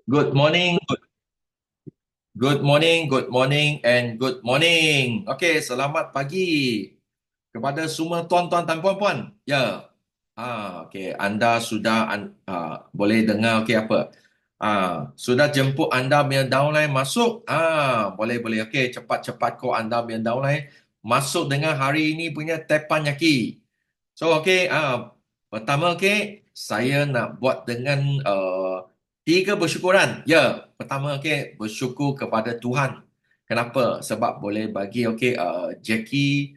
Good morning, good morning, and good morning. Okey, selamat pagi kepada semua tuan-tuan dan puan-puan. Ya, okey, anda sudah boleh dengar okey apa? Sudah jemput anda punya downline masuk? Boleh boleh. Okey, cepat-cepat kau anda punya downline masuk dengan hari ini punya teppanyaki. So okey, pertama okey, saya nak buat dengan tiga bersyukuran. Ya, pertama okey, bersyukur kepada Tuhan. Kenapa? Sebab boleh bagi okey Jackie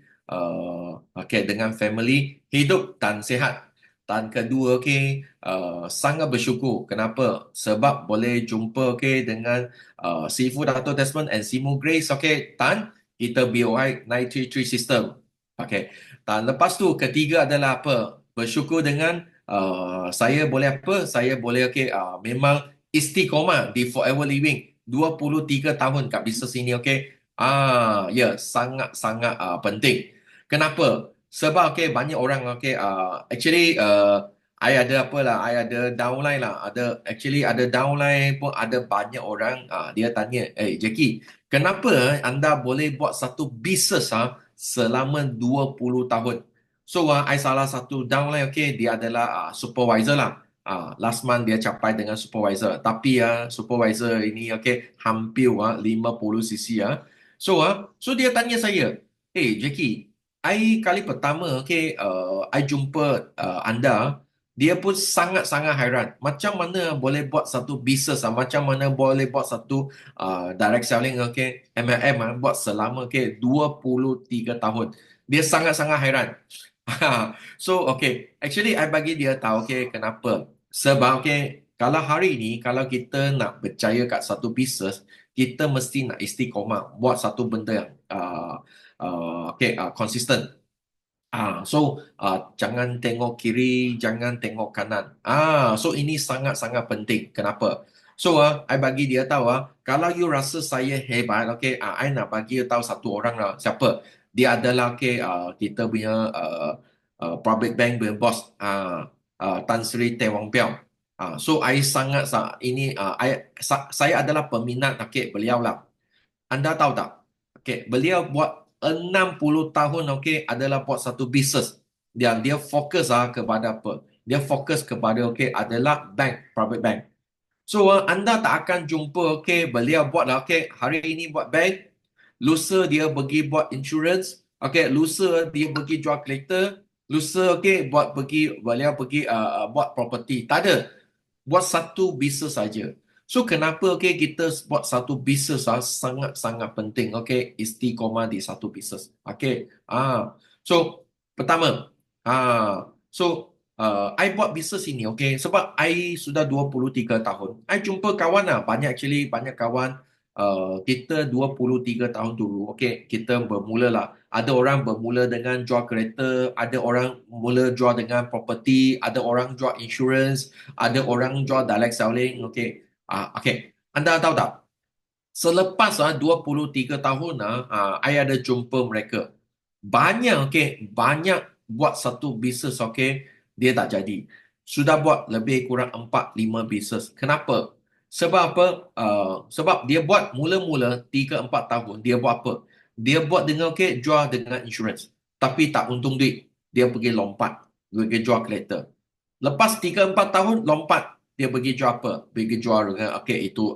okey dengan family hidup dan sihat. Dan kedua okey, sangat bersyukur. Kenapa? Sebab boleh jumpa okey dengan Sifu Dato Desmond and Simu Grace okey, dan kita BOI 933 system. Okey. Dan lepas tu ketiga adalah apa? Bersyukur dengan saya boleh apa? Saya boleh okey memang istiqomah di Forever Living 23 tahun kat bisnes ini okey. Ya, sangat-sangat penting. Kenapa? Sebab okey banyak orang okey actually I ada apa lah, I ada downline lah, ada downline pun ada banyak orang dia tanya, Jackie, kenapa anda boleh buat satu bisnes selama 20 tahun? So I salah satu downline okey, dia adalah supervisor lah. Last month dia capai dengan supervisor. Tapi supervisor ini okey hampir 50 cc So dia tanya saya, "Hey Jackie, I kali pertama okey I jumpa anda, dia pun sangat-sangat hairan. Macam mana boleh buat satu bisnes macam mana boleh buat satu direct selling okey MLM buat selama okey 23 tahun. Dia sangat-sangat hairan." So okay, actually I bagi dia tahu okay kenapa. Sebab okay, kalau hari ini kalau kita nak berjaya kat satu bisnes, kita mesti nak istiqomah buat satu benda yang konsisten. Jangan tengok kiri, jangan tengok kanan. So ini sangat-sangat penting. Kenapa? So I bagi dia tahu kalau you rasa saya hebat, okay, I nak bagi dia tahu satu orang lah. Siapa? Dia adalah okay, kita punya public bank punya bos, Tan Sri Teh Wang Piao. So I ini saya adalah peminat okay, beliau lah. Anda tahu tak? Okey, beliau buat 60 tahun okey adalah buat satu bisnes. Dia fokus kepada apa? Dia fokus kepada okey adalah bank, private bank. So anda tak akan jumpa okey beliau buat lah okey hari ini buat bank, lusa dia pergi buat insurance, okey lusa dia pergi jual kereta, lusa okey beliau pergi buat property. Tak ada, buat satu bisnes saja. So kenapa okay, kita buat satu bisnes sangat-sangat penting. Okay, istiqomah di satu bisnes. Okay. So pertama, so I buat bisnes ini. Okay, sebab I sudah 23 tahun. I jumpa kawan banyak actually banyak kawan. Kita 23 tahun dulu. Okay, kita bermula lah. Ada orang bermula dengan jual kereta, ada orang mula jual dengan property, ada orang jual insurance, ada orang jual direct selling. Okey. Okey. Anda tahu tak? Selepas 23 tahun I ada jumpa mereka. Banyak okey, banyak buat satu bisnes okey, dia tak jadi. Sudah buat lebih kurang 4 5 bisnes. Kenapa? Sebab apa? Sebab dia buat mula-mula 3 4 tahun dia buat apa? Dia buat dengan okey, jual dengan insurance. Tapi tak untung duit. Dia pergi lompat, dia pergi jual kereta. Lepas 3 4 tahun lompat, dia pergi jual apa? Pergi jual dengan okey itu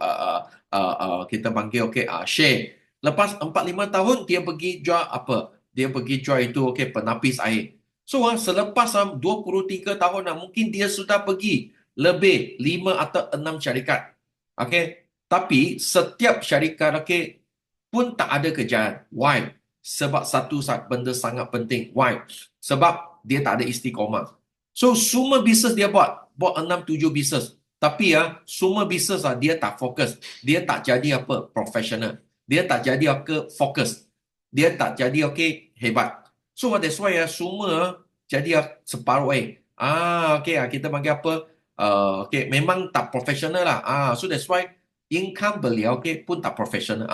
kita panggil okey share. Lepas 4 5 tahun dia pergi jual apa? Dia pergi jual itu okey penapis air. So selepas 23 tahun mungkin dia sudah pergi lebih 5 atau 6 syarikat. Okey. Tapi setiap syarikat okey pun tak ada kerjaan. Why? Sebab satu benda sangat penting. Why? Sebab dia tak ada istiqomah. So semua bisnes dia buat 6 7 bisnes. Tapi semua bisnes dia tak fokus. Dia tak jadi apa? Professional. Dia tak jadi apa? Fokus. Dia tak jadi okey hebat. So that's why semua jadi separuh okey kita panggil apa? Okey memang tak professional lah. So that's why income beliau okey pun tak professional.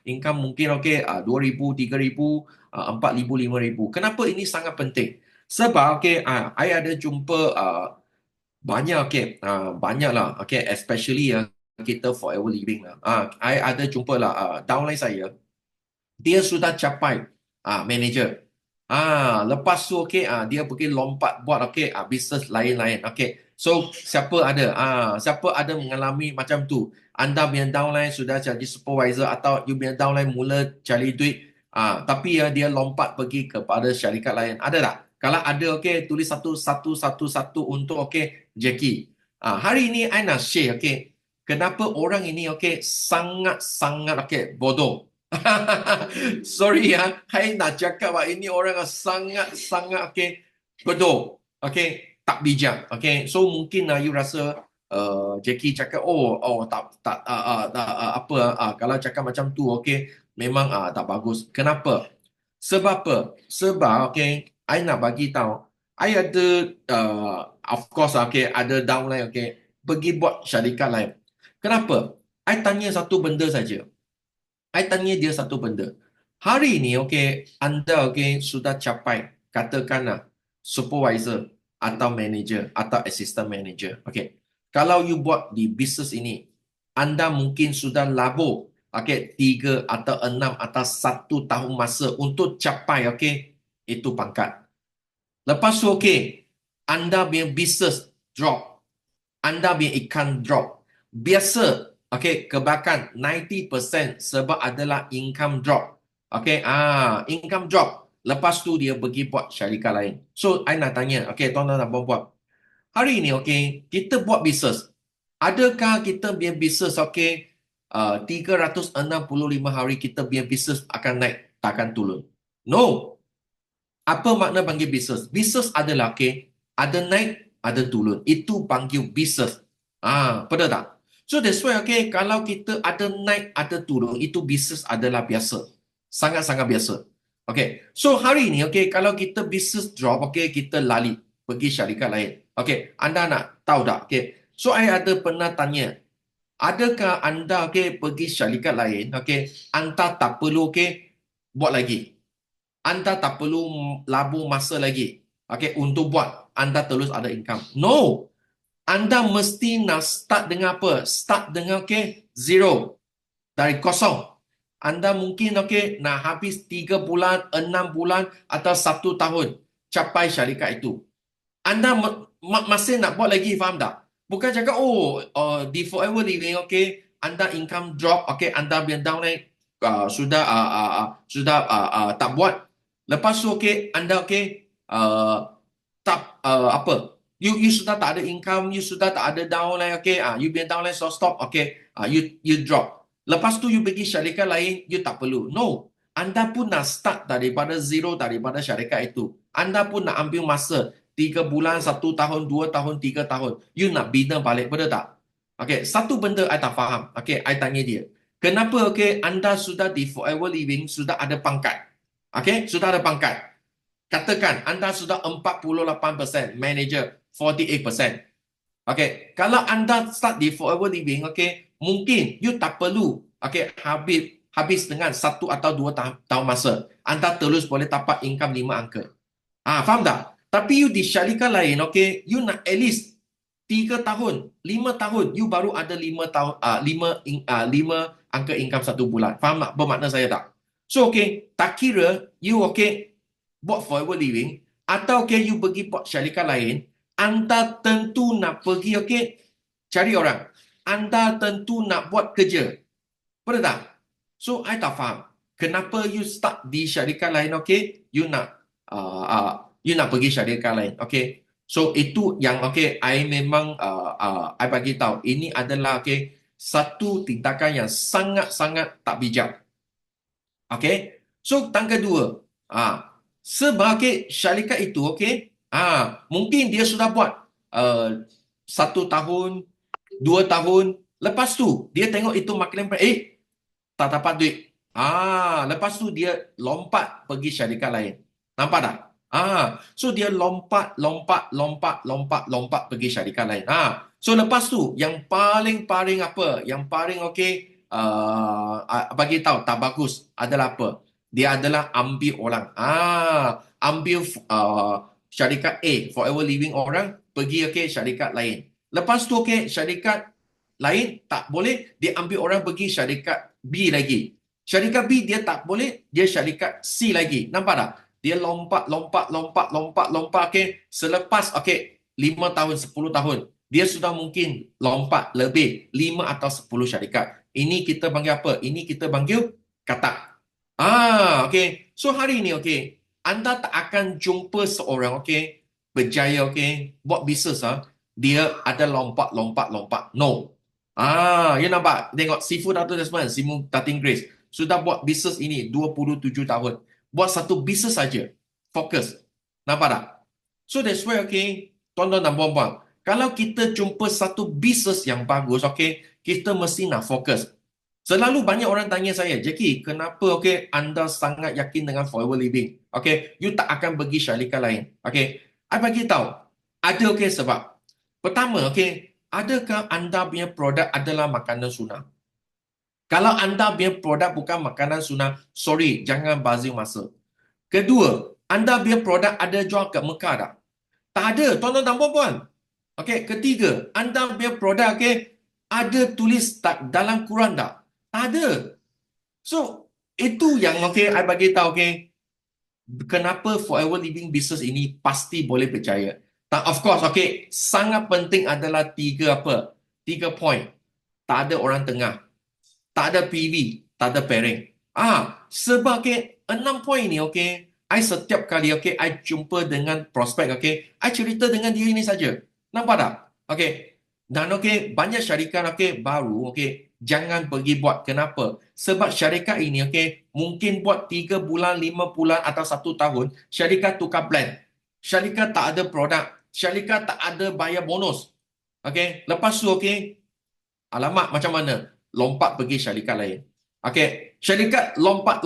Income mungkin okey 2,000, 3,000, 4,000, 5,000. Kenapa ini sangat penting? Sebab okey I ada jumpa banyak okey banyak lah okey especially kita forever living lah. I ada jumpa lah downline saya, dia sudah capai manager. Lepas tu okey, dia pergi lompat buat okey, bisnes lain-lain. Okey. So siapa ada mengalami macam tu? Anda punya downline sudah jadi supervisor atau you punya downline mula cari duit, tapi dia lompat pergi kepada syarikat lain. Ada tak? Kalau ada okey, tulis satu untuk okey Jackie. Hari ini I nak share okey, kenapa orang ini okey sangat-sangat okey bodoh. Sorry ya, saya nak cakap ini orang yang sangat-sangat bodoh, tak bijak. So mungkin you rasa Jackie cakap kalau cakap macam tu memang tak bagus. Kenapa? Sebab apa? Sebab I nak bagi tahu, I ada of course ada downline pergi buat syarikat lain. Kenapa? I tanya satu benda saja. I tanya dia satu benda. Hari ini anda sudah capai katakanlah supervisor atau manager atau assistant manager. Kalau you buat di bisnes ini, anda mungkin sudah labur 3 atau 6 atau 1 tahun masa untuk capai itu pangkat. Lepas tu anda punya bisnes drop. Anda punya ikan drop. Biasa kebaikan 90% sebab adalah income drop. Income drop. Lepas tu dia pergi buat syarikat lain. So, I nak tanya, tuan-tuan dan puan-puan. Hari ini, kita buat bisnes. Adakah kita punya bisnes, 365 hari kita punya bisnes akan naik, takkan turun? No. Apa makna panggil bisnes? Bisnes adalah, ada naik, ada turun. Itu panggil bisnes. Betul tak? So that's why kalau kita ada naik ada turun, itu bisnes adalah biasa. Sangat-sangat biasa. So hari ini kalau kita bisnes drop, kita lari pergi syarikat lain. Anda nak tahu tak? So I ada pernah tanya, adakah anda pergi syarikat lain, anda tak perlu buat lagi. Anda tak perlu labur masa lagi untuk buat. Anda terus ada income. No. Anda mesti nak start dengan apa? Start dengan zero. Dari kosong. Anda mungkin nak habis 3 bulan, 6 bulan atau 1 tahun capai syarikat itu. Anda masih nak buat lagi, faham tak? Bukan cakap di forever living anda income drop, anda punya downline sudah tak buat. Lepas tu anda tak You sudah tak ada income, you sudah tak ada downline, you punya downline stop, you drop. Lepas tu you pergi syarikat lain, you tak perlu. No, anda pun nak start daripada zero, daripada syarikat itu. Anda pun nak ambil masa 3 bulan, 1 tahun, 2 tahun, 3 tahun. You nak bina balik, betul tak? Satu benda I tak faham. I tanya dia. Kenapa anda sudah di forever living, sudah ada pangkat? Sudah ada pangkat. Katakan anda sudah 48% manager, 48%. Kalau anda start di forever living, mungkin you tak perlu habis dengan 1 atau 2 tahun masa. Anda terus boleh dapat income 5 angka. Faham tak? Tapi you di syarikat lain, you nak at least 3 tahun, 5 tahun, you baru ada 5 tahun, 5 angka income 1 bulan. Faham tak? Bermakna saya tak? So, tak kira you buat forever living atau you pergi buat syarikat lain, anda tentu nak pergi cari orang. Anda tentu nak buat kerja. Betul tak? So, I tak faham. Kenapa you start di syarikat lain, you nak pergi syarikat lain, So, itu yang I memang I bagi tahu. Ini adalah satu tindakan yang sangat-sangat tak bijak. So, tangga kedua. Sebagai syarikat itu, mungkin dia sudah buat 1 tahun, 2 tahun. Lepas tu, dia tengok itu makin tak dapat duit. Lepas tu dia lompat pergi syarikat lain. Nampak tak? So dia lompat pergi syarikat lain. So lepas tu, yang paling apa? Yang paling bagi tahu tak bagus adalah apa? Dia adalah ambil orang. Ambil syarikat A, forever living orang, pergi syarikat lain. Lepas tu syarikat lain tak boleh, dia ambil orang pergi syarikat B lagi. Syarikat B dia tak boleh, dia syarikat C lagi. Nampak tak? Dia lompat, okey. Selepas, okey, 5 tahun, 10 tahun, dia sudah mungkin lompat lebih 5 atau 10 syarikat. Ini kita panggil apa? Ini kita panggil katak. Okey. So hari ini, okey, anda tak akan jumpa seorang, okey, berjaya, okey, buat bisnes, dia ada lompat. No. You nampak? Tengok Sifu Dato' Desmond, Sifu Datin Grace. Sudah buat bisnes ini 27 tahun. Buat satu bisnes saja. Fokus. Nampak tak? So that's why, okay, tuan-tuan dan puan-puan, kalau kita jumpa satu bisnes yang bagus, okay, kita mesti nak fokus. Selalu banyak orang tanya saya, Jackie, kenapa, okay, anda sangat yakin dengan Forever Living? Okay, you tak akan pergi syarikat lain. Okay, I bagi tahu. Ada, okay, sebab. Pertama, okay, adakah anda punya produk adalah makanan sunnah? Kalau anda punya produk bukan makanan sunnah, sorry, jangan bazir masa. Kedua, anda punya produk ada jual kat Mekah tak? Tak ada, tuan-tuan dan puan-puan. Okey, ketiga, anda punya produk, okey, ada tulis tak dalam Quran tak? Tak ada. So, itu yang, okey, I bagi tahu, okey, kenapa Forever Living Business ini pasti boleh berjaya. Of course, okey, sangat penting adalah tiga apa? 3 point. Tak ada orang tengah. Tak ada PV, tak ada pairing. Sebab, okay, 6 poin ni, okay, I setiap kali, okay, I jumpa dengan prospek, okay, I cerita dengan dia ini saja. Nampak tak? Okay. Dan, okay, banyak syarikat, okay, baru, okay, jangan pergi buat. Kenapa? Sebab syarikat ini, okay, mungkin buat 3 bulan, 5 bulan atau 1 tahun, syarikat tukar plan. Syarikat tak ada produk. Syarikat tak ada bayar bonus. Okay. Lepas tu, okay, alamak macam mana? Lompat pergi syarikat lain. Okey, syarikat lompat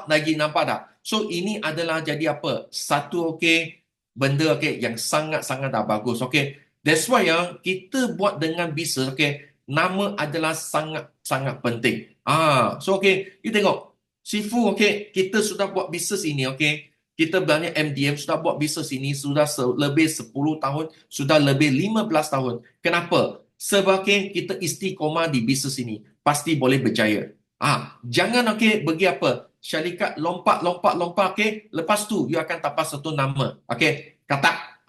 lagi, nampak tak? So ini adalah jadi apa? Satu, okey, benda, okey, yang sangat-sangat dah bagus. Okey. That's why kita buat dengan bisnes, okey, nama adalah sangat-sangat penting. So okey, you tengok. Sifu, okey, kita sudah buat bisnes ini, okey. Kita belanja MDM sudah buat bisnes ini sudah lebih 10 tahun, sudah lebih 15 tahun. Kenapa? Sebab, okay, kita istiqomah di bisnes ini, pasti boleh berjaya. Jangan, okay, bagi apa? Syarikat lompat, okay. Lepas tu, you akan dapat satu nama. Okay, katak.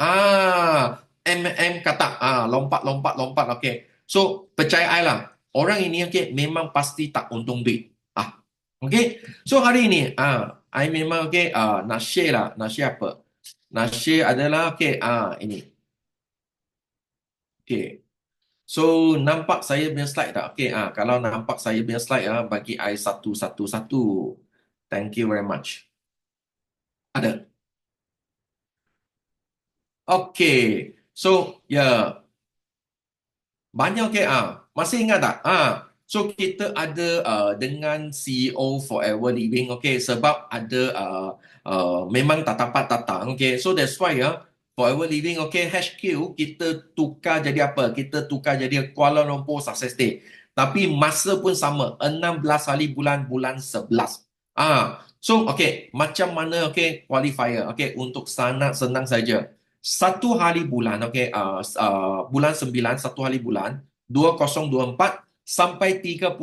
Katak. Lompat, okay. So, percaya I lah. Orang ini, okay, memang pasti tak untung duit. Okay. So, hari ini, I memang, okay, nak share lah. Nak share apa? Nak share adalah, okay, ini. Okay. So, nampak saya punya slide tak? Okey, kalau nampak saya punya slide, bagi I satu. Thank you very much. Ada. Okey. So, banyak, okey, masih ingat tak? So, kita ada dengan CEO Forever Living, okey, sebab ada memang tak dapat datang, okey. So, that's why, Forever Living, okay, HQ, kita tukar jadi apa? Kita tukar jadi Kuala Lumpur Success Day. Tapi masa pun sama, 16 hari bulan 11. So, okay, macam mana, okay, qualifier, okay, untuk senang saja. Satu hari bulan, okay, bulan 9, satu hari bulan, 2024, sampai 31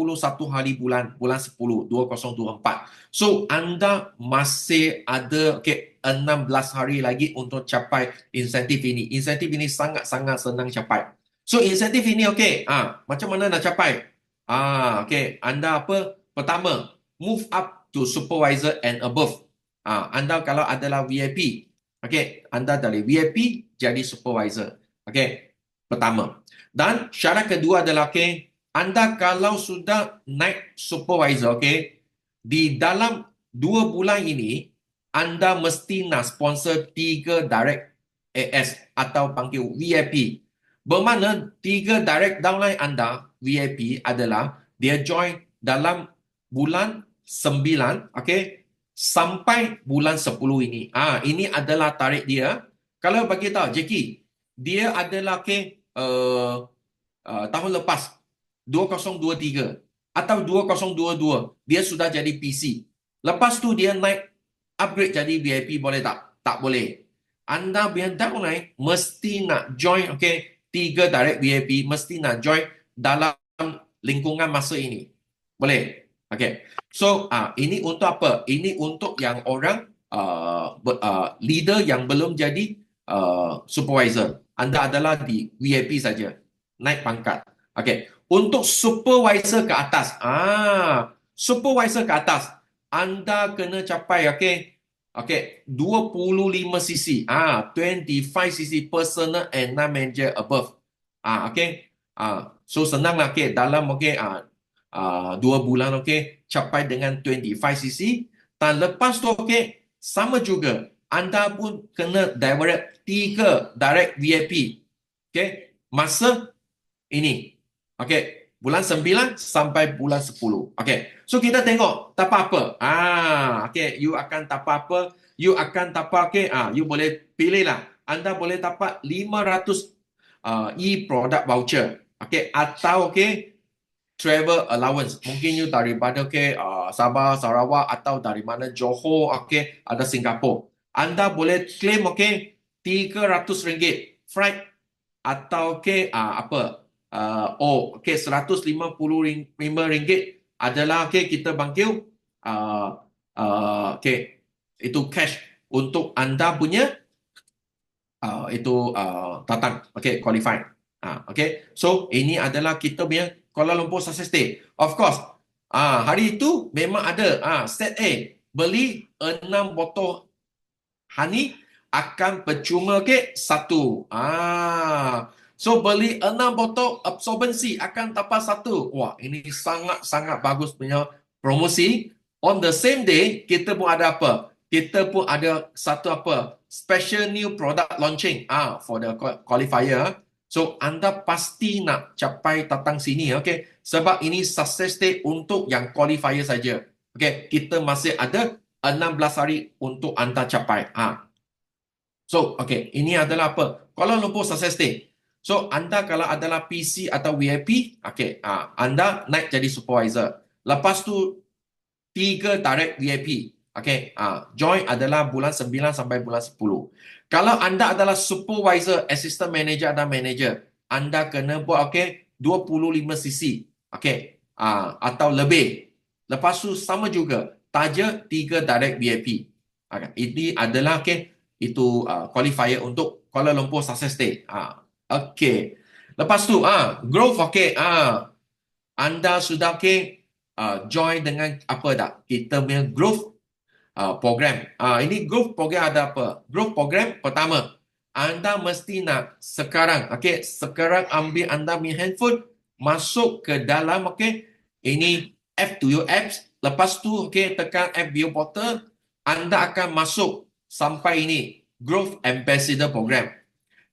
hari bulan 10, 2024. So, anda masih ada, okay, 16 hari lagi untuk capai insentif ini. Insentif ini sangat-sangat senang capai. So, insentif ini, okay, macam mana nak capai? Okay, anda apa? Pertama, move up to supervisor and above. Anda kalau adalah VIP, okay, anda dari VIP jadi supervisor. Okay, pertama. Dan syarat kedua adalah, okay, anda kalau sudah naik supervisor, okay, di dalam 2 bulan ini, anda mesti nak sponsor 3 direct AS atau panggil VIP. Bermakna 3 direct downline anda, VIP, adalah dia join dalam bulan 9, okay, sampai bulan 10 ini. Ini adalah tarikh dia. Kalau bagi tahu, Jackie, dia adalah, okay, tahun lepas, 2023 atau 2022, dia sudah jadi PC. Lepas tu dia naik upgrade jadi VIP, boleh tak? Tak boleh. Anda punya downline mesti nak join, okay, 3 direct VIP, mesti nak join dalam lingkungan masa ini. Boleh? Okay. So, ini untuk apa? Ini untuk yang orang leader yang belum jadi supervisor. Anda adalah di VIP saja. Naik pangkat. Okay. Untuk supervisor ke atas. Supervisor ke atas. Anda kena capai, okay. Okay, 25 cc. 25 cc personal and non-manager above. Okay. So senang lah, okay. Dalam, okay, 2 bulan, okay, capai dengan 25 cc. Dan lepas tu, okay, sama juga. Anda pun kena direct 3 direct VIP. Okay. Masa ini. Okay. Bulan 9 sampai bulan 10. Okay. So kita tengok tak apa-apa. Okay. You akan tak apa-apa. You akan dapat, okay. You boleh pilih lah. Anda boleh dapat 500 e-product voucher. Okay. Atau, okay, travel allowance. Mungkin you daripada, okay, Sabah, Sarawak atau dari mana Johor, okay, ada Singapura. Anda boleh claim, okay, RM300 flight atau, okay, okay, RM155 adalah, okay, kita bangkit okay, itu cash untuk anda punya itu datang, okay, qualify. Okay, so ini adalah kita punya Kuala Lumpur Success Day. Of course, hari itu memang ada set A, beli 6 botol honey akan percuma, ke 1. So beli 6 botol absorbency akan dapat 1. Wah, ini sangat-sangat bagus punya promosi. On the same day, kita pun ada apa? Kita pun ada satu apa? Special new product launching for the qualifier. So anda pasti nak capai datang sini, okay? Sebab ini success day untuk yang qualifier saja. Okay, kita masih ada 16 hari untuk anda capai. So, okay, ini adalah apa? Kuala Lumpur Success Day. So, anda kalau adalah PC atau VIP, okay, anda naik jadi supervisor. Lepas tu, 3 direct VIP. Okay, join adalah bulan 9 sampai bulan 10. Kalau anda adalah supervisor, assistant manager dan manager, anda kena buat, okay, 25 cc. Okay, atau lebih. Lepas tu, sama juga. Taja 3 direct VIP. Okay, ini adalah, okay, itu qualifier untuk Kuala Lumpur Success Day. Okay. Lepas tu, growth, okay. Anda sudah, okay, join dengan apa tak? Kita punya growth program. Ini growth program ada apa? Growth program pertama, anda mesti nak sekarang, okay, sekarang ambil anda punya handphone, masuk ke dalam, okay, ini F2U apps. Lepas tu, okay, tekan App View Portal, anda akan masuk sampai ini Growth Ambassador Program.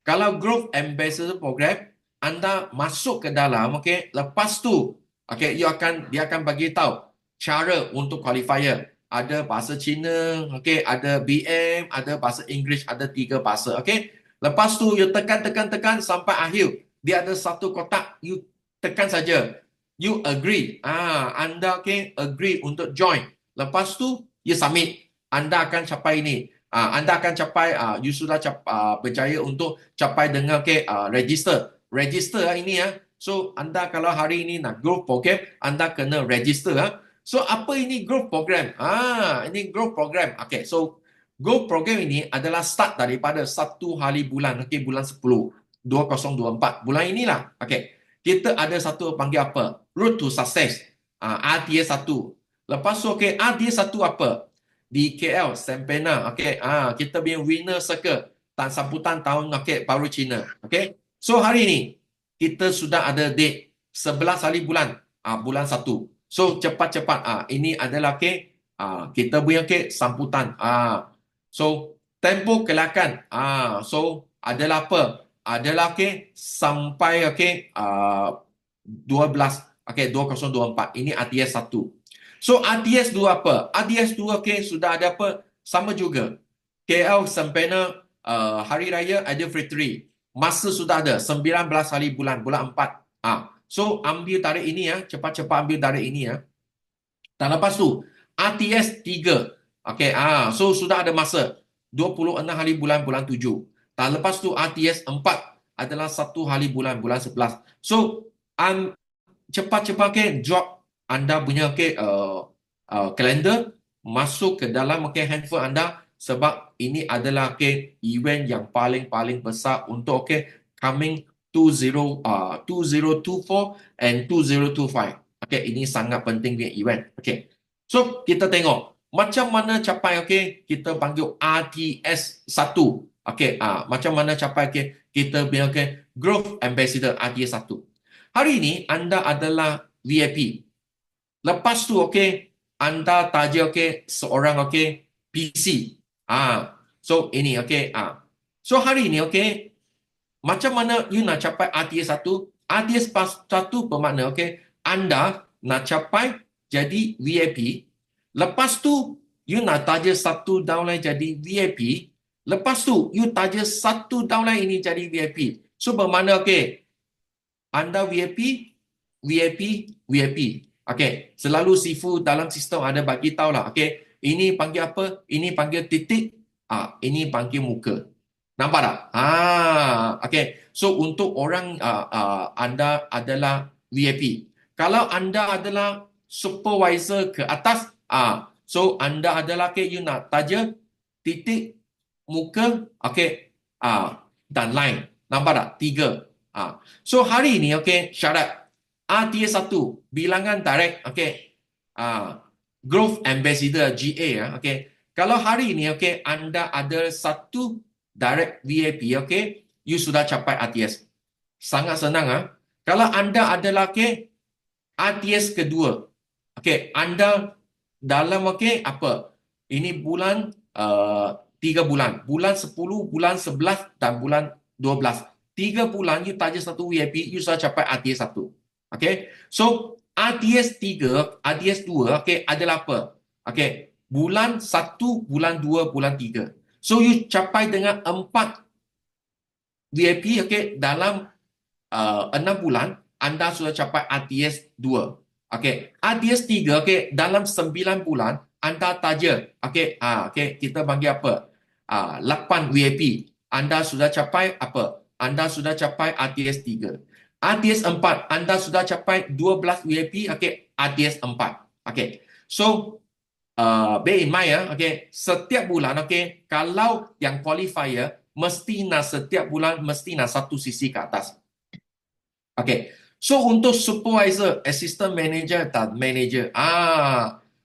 Kalau Growth Ambassador Program, anda masuk ke dalam, okay, lepas tu, okay, dia akan bagi tahu cara untuk qualifier. Ada bahasa Cina, okay, ada BM, ada bahasa English, ada 3 bahasa, okay. Lepas tu, you tekan sampai akhir. Dia ada satu kotak, you tekan saja. You agree. Anda, okay, agree untuk join. Lepas tu, you submit. Anda akan capai ini. Anda akan capai, you sudah berjaya untuk capai dengan, okay, register. Register ini ya. So, anda kalau hari ini nak growth program, anda kena register. So, apa ini growth program? Ini growth program. Okay, so growth program ini adalah start daripada 1 hari bulan, okay, bulan 10, 2024. Bulan inilah. Okay, kita ada satu panggil apa? Road to Success. RTA 1. Lepas tu, okay, RTA 1 apa? Di KL, Sempena, okay, kita punya winner circle dan sambutan tahun, okay, baru Cina, okay. So hari ini kita sudah ada date 11 hari bulan, bulan 1. So cepat-cepat, ini adalah, okay, kita punya, okay, sambutan. So tempoh kelakar, so adalah apa? Adalah, okay, sampai, okay, 12, okay, 2024. Ini RTS 1. So RTS 2 apa? RTS 2, okay, sudah ada apa? Sama juga. KL Sempena Hari Raya Aidilfitri. Masa sudah ada 19 hari bulan 4. So ambil tarikh ini ya, cepat-cepat ambil tarikh ini ya. Dan lepas tu RTS 3. Okay, so sudah ada masa 26 hari bulan 7. Dan lepas tu RTS 4 adalah 1 hari bulan 11. So cepat-cepat drop anda punya kalender masuk ke dalam handphone anda, sebab ini adalah event yang paling besar untuk coming 2024 and 2025. Ini sangat penting punya event. So kita tengok macam mana capai kita panggil RTS 1. Macam mana capai kita punya Growth Ambassador RTS 1. Hari ini anda adalah VIP. Lepas tu anda taja seorang PC. So ini So hari ini macam mana you nak capai RTS 1? RTS 1 bermakna anda nak capai jadi VIP. Lepas tu you nak taja satu downline jadi VIP. Lepas tu you taja satu downline ini jadi VIP. So bermakna anda VIP, VIP, VIP. Selalu Sifu dalam sistem ada bagi tahu lah. Ini panggil apa? Ini panggil titik. Ini panggil muka. Nampak tak? So untuk orang anda adalah VIP. Kalau anda adalah supervisor ke atas, so anda adalah you nak taja titik, muka, dan line. Nampak tak? 3. So hari ini syarat RTS 1 bilangan direct Growth Ambassador GA Kalau hari ini anda ada satu direct VIP you sudah capai RTS. Sangat senang Kalau anda adalah RTS kedua anda dalam apa? Ini bulan 3 bulan. Bulan 10, bulan 11 dan bulan 12. 3 bulan you taja satu VIP, you sudah capai RTS 1. So RTS 3, RTS 2 adalah apa? Bulan 1, bulan 2, bulan 3. So you capai dengan 4 VIP dalam 6 bulan anda sudah capai RTS 2. RTS 3 dalam 9 bulan anda taja kita panggil apa? 8 VIP. Anda sudah capai apa? Anda sudah capai RTS 3. RTS 4, anda sudah capai 12 VIP, RTS 4. So, bear in mind setiap bulan, kalau yang qualifier, mesti nak setiap bulan, mesti nak satu sisi ke atas. So untuk supervisor, assistant manager dan manager.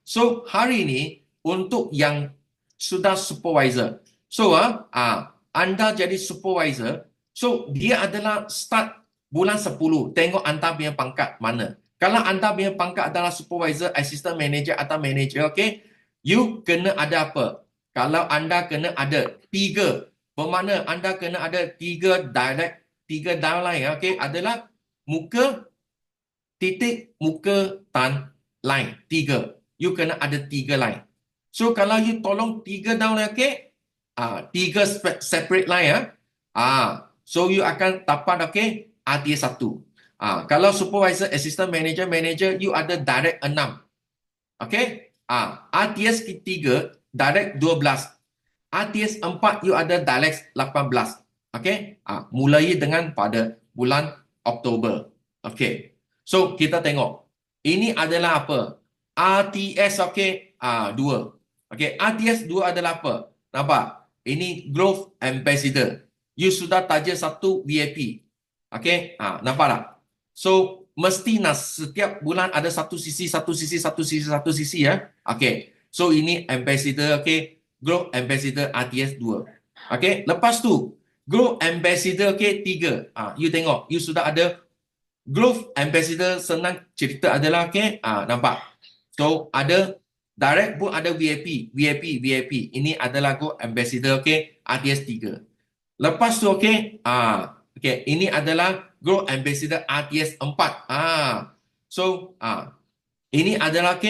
So hari ini, untuk yang sudah supervisor. So, anda jadi supervisor, so dia adalah start bulan 10. Tengok anda punya pangkat mana. Kalau anda punya pangkat adalah supervisor, assistant manager atau manager, you kena ada apa? Kalau anda kena ada 3, bermakna anda kena ada 3 direct, 3 downline, adalah muka, titik, muka, dan line. 3. You kena ada 3 line. So kalau you tolong 3 downline, 3 separate line, so you akan dapat RTS 1. Kalau supervisor, assistant manager, manager, you ada direct 6. RTS ketiga, direct 12. RTS 4, you ada direct 18. Mulai dengan pada bulan Oktober. So kita tengok. Ini adalah apa? RTS 2. RTS 2 adalah apa? Nampak? Ini Growth Ambassador. You sudah taja satu VIP. Nampak tak? So, mesti setiap bulan ada satu sisi ya. So ini Ambassador, Growth Ambassador RTS 2. Lepas tu, Growth Ambassador 3. You tengok, you sudah ada Growth Ambassador, senang cerita adalah nampak. So, ada direct pun ada VIP. Ini adalah Growth Ambassador RTS 3. Lepas tu ini adalah Growth Ambassador RTS 4. So ini adalah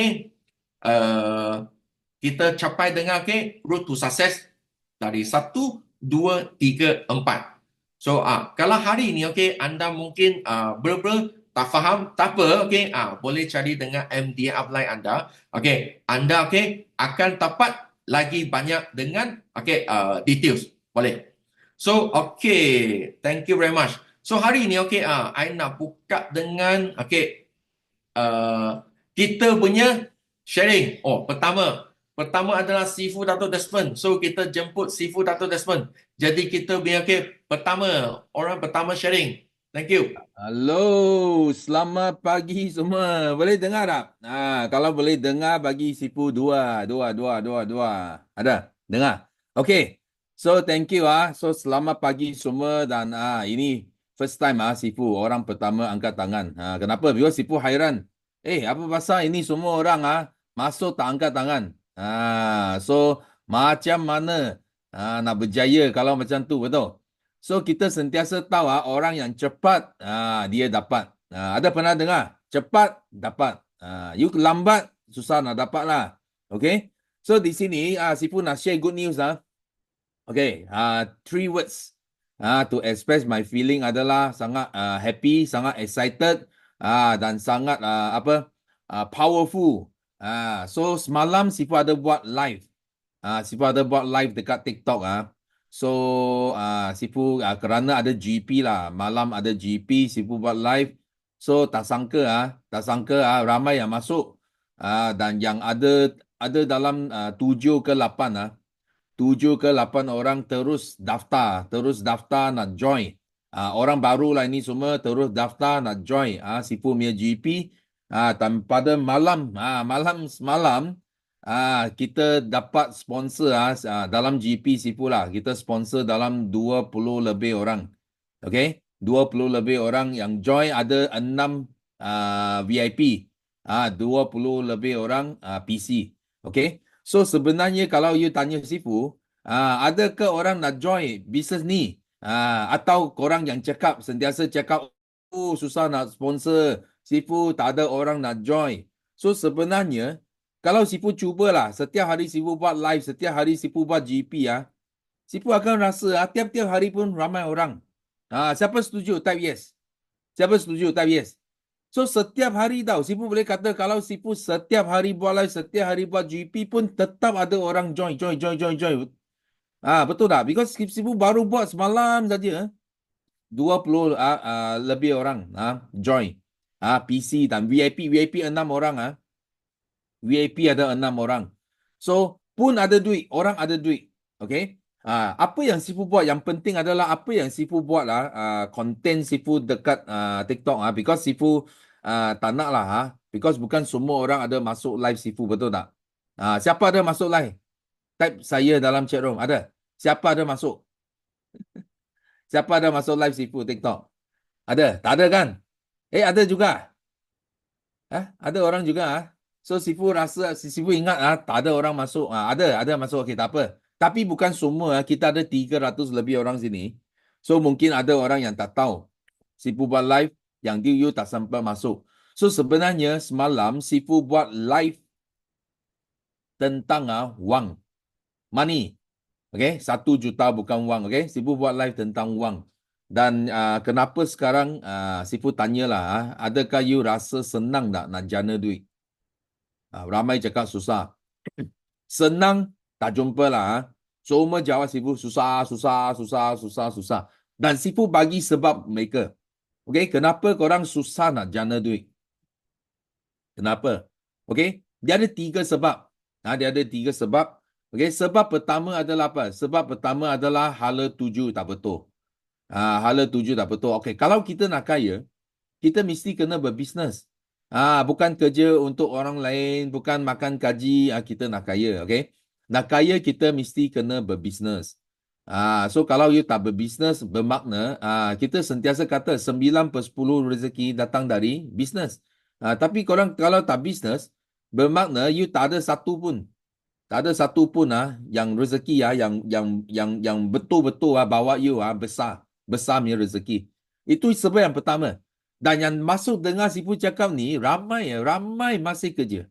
kita capai dengan road to success dari 1, 2, 3, 4. So kalau hari ini anda mungkin tak faham, tak apa, boleh cari dengan MD upline anda. Anda akan dapat lagi banyak dengan details. Boleh. So, thank you very much. So hari ni okey I nak buka dengan kita punya sharing. Oh, pertama adalah Sifu Dato Desmond. So kita jemput Sifu Dato Desmond. Jadi kita punya pertama, orang pertama sharing. Thank you. Halo, selamat pagi semua. Boleh dengar tak? Kalau boleh dengar, bagi sipu dua, dua, dua, dua, dua. Ada? Dengar? Okay. So, thank you So, selamat pagi semua dan ini first time sipu orang pertama angkat tangan. Kenapa? Because sipu hairan. Apa pasal ini semua orang masuk tak angkat tangan? So macam mana nak berjaya kalau macam tu, betul? So kita sentiasa tahu orang yang cepat dia dapat. Ada pernah dengar? Cepat dapat. You lambat susah nak dapat lah. Okay? So di sini Sifu nak share good news Okay, three words to express my feeling adalah sangat happy, sangat excited dan sangat powerful. So semalam Sifu ada buat live. Sifu ada buat live dekat TikTok So Sifu kerana ada GP lah, malam ada GP, Sifu buat live. So tak sangka ramai yang masuk dan yang ada dalam 7 ke 8 7 ke 8 orang terus daftar nak join. Orang baru lah ini semua terus daftar nak join Sifu punya GP. Dan pada malam semalam kita dapat sponsor dalam GP Sifu lah. Kita sponsor dalam 20 lebih orang. Okay? 20 lebih orang yang join, ada 6 VIP. 20 lebih orang PC. Okay? So sebenarnya kalau you tanya Sifu, adakah orang nak join bisnes ni? Atau korang yang sentiasa cakap, oh susah nak sponsor, Sifu tak ada orang nak join. So sebenarnya, kalau Sifu cubalah, setiap hari Sifu buat live, setiap hari Sifu buat GP Sifu akan rasa tiap-tiap hari pun ramai orang. Siapa setuju? Type yes. Siapa setuju? Type yes. So setiap hari Sifu boleh kata kalau Sifu setiap hari buat live, setiap hari buat GP pun tetap ada orang join. Betul tak? Because Sifu baru buat semalam saja 20 lebih orang join. PC dan VIP 6 orang VIP ada 6 orang. So pun ada duit, orang ada duit. Okay? Apa yang Sifu buat yang penting adalah apa yang Sifu buat konten Sifu dekat TikTok because Sifu tak nak lah because bukan semua orang ada masuk live Sifu, betul tak? Siapa ada masuk live? Type saya dalam chat room. Ada? Siapa ada masuk? Siapa ada masuk live Sifu TikTok? Ada? Tak ada kan? Ada juga. Ada orang juga So Sifu ingat tak ada orang masuk. Ada masuk, okey, tak apa. Tapi bukan semua kita ada 300 lebih orang sini. So mungkin ada orang yang tak tahu. Sifu buat live yang you tak sampai masuk. So sebenarnya semalam Sifu buat live tentang wang. Money. Okay, 1 juta bukan wang. Okay, Sifu buat live tentang wang. Dan kenapa sekarang Sifu tanyalah adakah you rasa senang tak nak jana duit? Ramai cakap susah. Senang tak jumpa lah. Semua jawab Sifu susah. Dan Sifu bagi sebab mereka. Okay, kenapa korang susah nak jana duit? Kenapa? Okay, dia ada 3 sebab. Dia ada 3 sebab. Okay, sebab pertama adalah apa? Sebab pertama adalah hala tuju tak betul. Hala tuju tak betul. Okay, kalau kita nak kaya, kita mesti kena berbisnes. Bukan kerja untuk orang lain, bukan makan gaji kita nak kaya, okay? Nak kaya kita mesti kena berbisnes. So kalau you tak berbisnes, bermakna kita sentiasa kata 9/10 rezeki datang dari bisnes. Tapi korang kalau tak bisnes, bermakna you tak ada satu pun. Tak ada satu pun yang rezeki yang betul-betul bawa you besar punya rezeki. Itu sebab yang pertama. Dan yang masuk dengar Sifu cakap ni ramai masih kerja.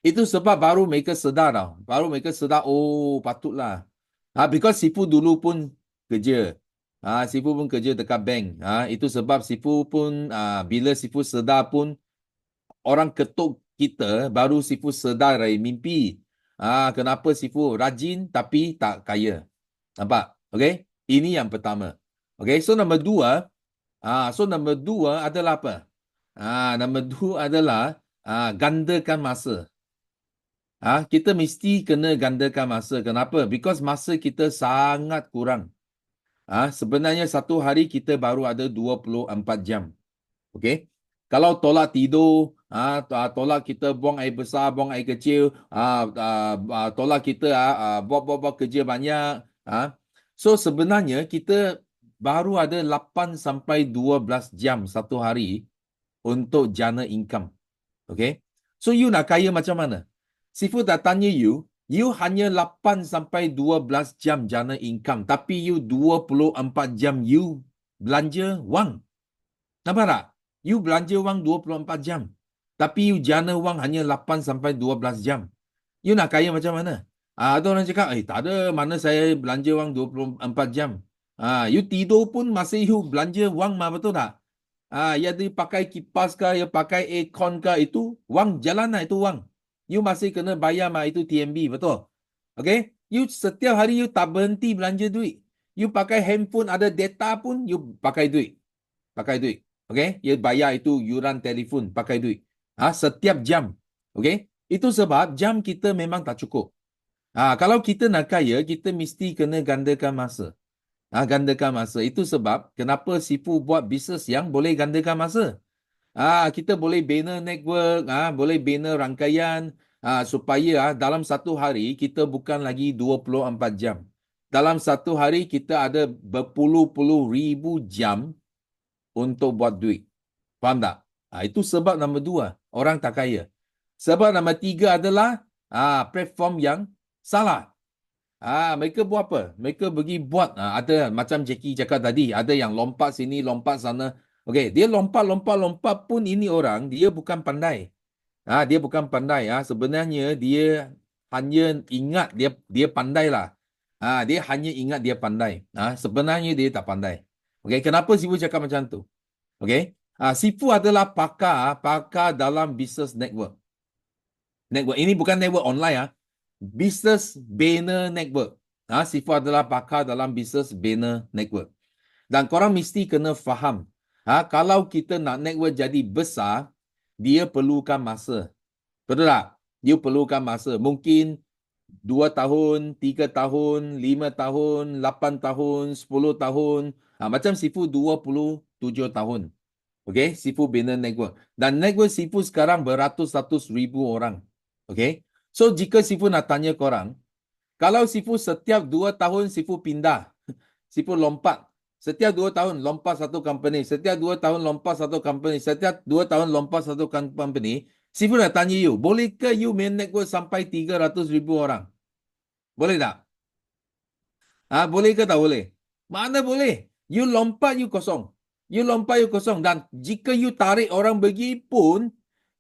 Itu sebab baru mereka sedar Baru mereka sedar, oh patutlah. Because Sifu dulu pun kerja. Sifu pun kerja dekat bank. Itu sebab Sifu pun bila Sifu sedar pun orang ketuk kita baru Sifu sedar dari mimpi. Kenapa Sifu rajin tapi tak kaya. Nampak? Okay? Ini yang pertama. Okay, so nombor 2, So nombor 2 adalah apa? Nombor 2 adalah gandakan masa. Kita mesti kena gandakan masa. Kenapa? Because masa kita sangat kurang. Sebenarnya satu hari kita baru ada 24 jam. Okey. Kalau tolak tidur, tolak kita buang air besar, buang air kecil, tolak kita buat kerja banyak. So sebenarnya kita baru ada 8 sampai 12 jam satu hari untuk jana income. Okay? So you nak kaya macam mana? Sifu dah tanya you hanya 8 sampai 12 jam jana income, tapi you 24 jam you belanja wang. Nampak tak? You belanja wang 24 jam, tapi you jana wang hanya 8 sampai 12 jam. You nak kaya macam mana? Ada orang cakap, tak ada, mana saya belanja wang 24 jam. You tidur pun masih you belanja wang mah, betul tak? Ya dia pakai kipas kah, ya pakai aircon kah, itu wang jalan lah, itu wang. You masih kena bayar mah, itu TMB, betul? Okay? You setiap hari you tak berhenti belanja duit. You pakai handphone, ada data pun, you pakai duit. Pakai duit. Okay? You bayar itu yuran telefon, pakai duit. Setiap jam. Okay? Itu sebab jam kita memang tak cukup. Kalau kita nak kaya, kita mesti kena gandakan masa. Gandakan masa. Itu sebab kenapa Sifu buat bisnes yang boleh gandakan masa. Kita boleh bina network, boleh bina rangkaian supaya dalam satu hari kita bukan lagi 24 jam. Dalam satu hari kita ada berpuluh-puluh ribu jam untuk buat duit. Faham tak? Itu sebab nombor 2, orang tak kaya. Sebab nombor 3 adalah platform yang salah. Mereka buat apa? Mereka pergi buat, ada macam Jackie cakap tadi, ada yang lompat sini, lompat sana. Okey, dia lompat pun ini orang, dia bukan pandai. Dia bukan pandai. Sebenarnya dia hanya ingat dia pandai lah. Dia hanya ingat dia pandai. Sebenarnya dia tak pandai. Okey, kenapa Sifu cakap macam tu? Okey, Sifu adalah pakar dalam business network. Network ini bukan network online. Business banner network. Sifu adalah pakar dalam business banner network. Dan korang mesti kena faham. Kalau kita nak network jadi besar, dia perlukan masa. Betul tak? Dia perlukan masa. Mungkin 2 tahun, 3 tahun, 5 tahun, 8 tahun, 10 tahun. Macam Sifu 27 tahun. Okay? Sifu bina network. Dan network Sifu sekarang beratus-ratus ribu orang. Okay? So, jika Sifu nak tanya korang, kalau Sifu setiap 2 tahun Sifu pindah, Sifu lompat. Setiap 2 tahun lompat satu company. Setiap 2 tahun lompat satu company. Setiap 2 tahun lompat satu company. Sifu nak tanya you, bolehkah you main network sampai 300,000 orang? Boleh tak? Boleh ke tak boleh? Mana boleh? You lompat you kosong. You lompat you kosong. Dan jika you tarik orang pergi pun,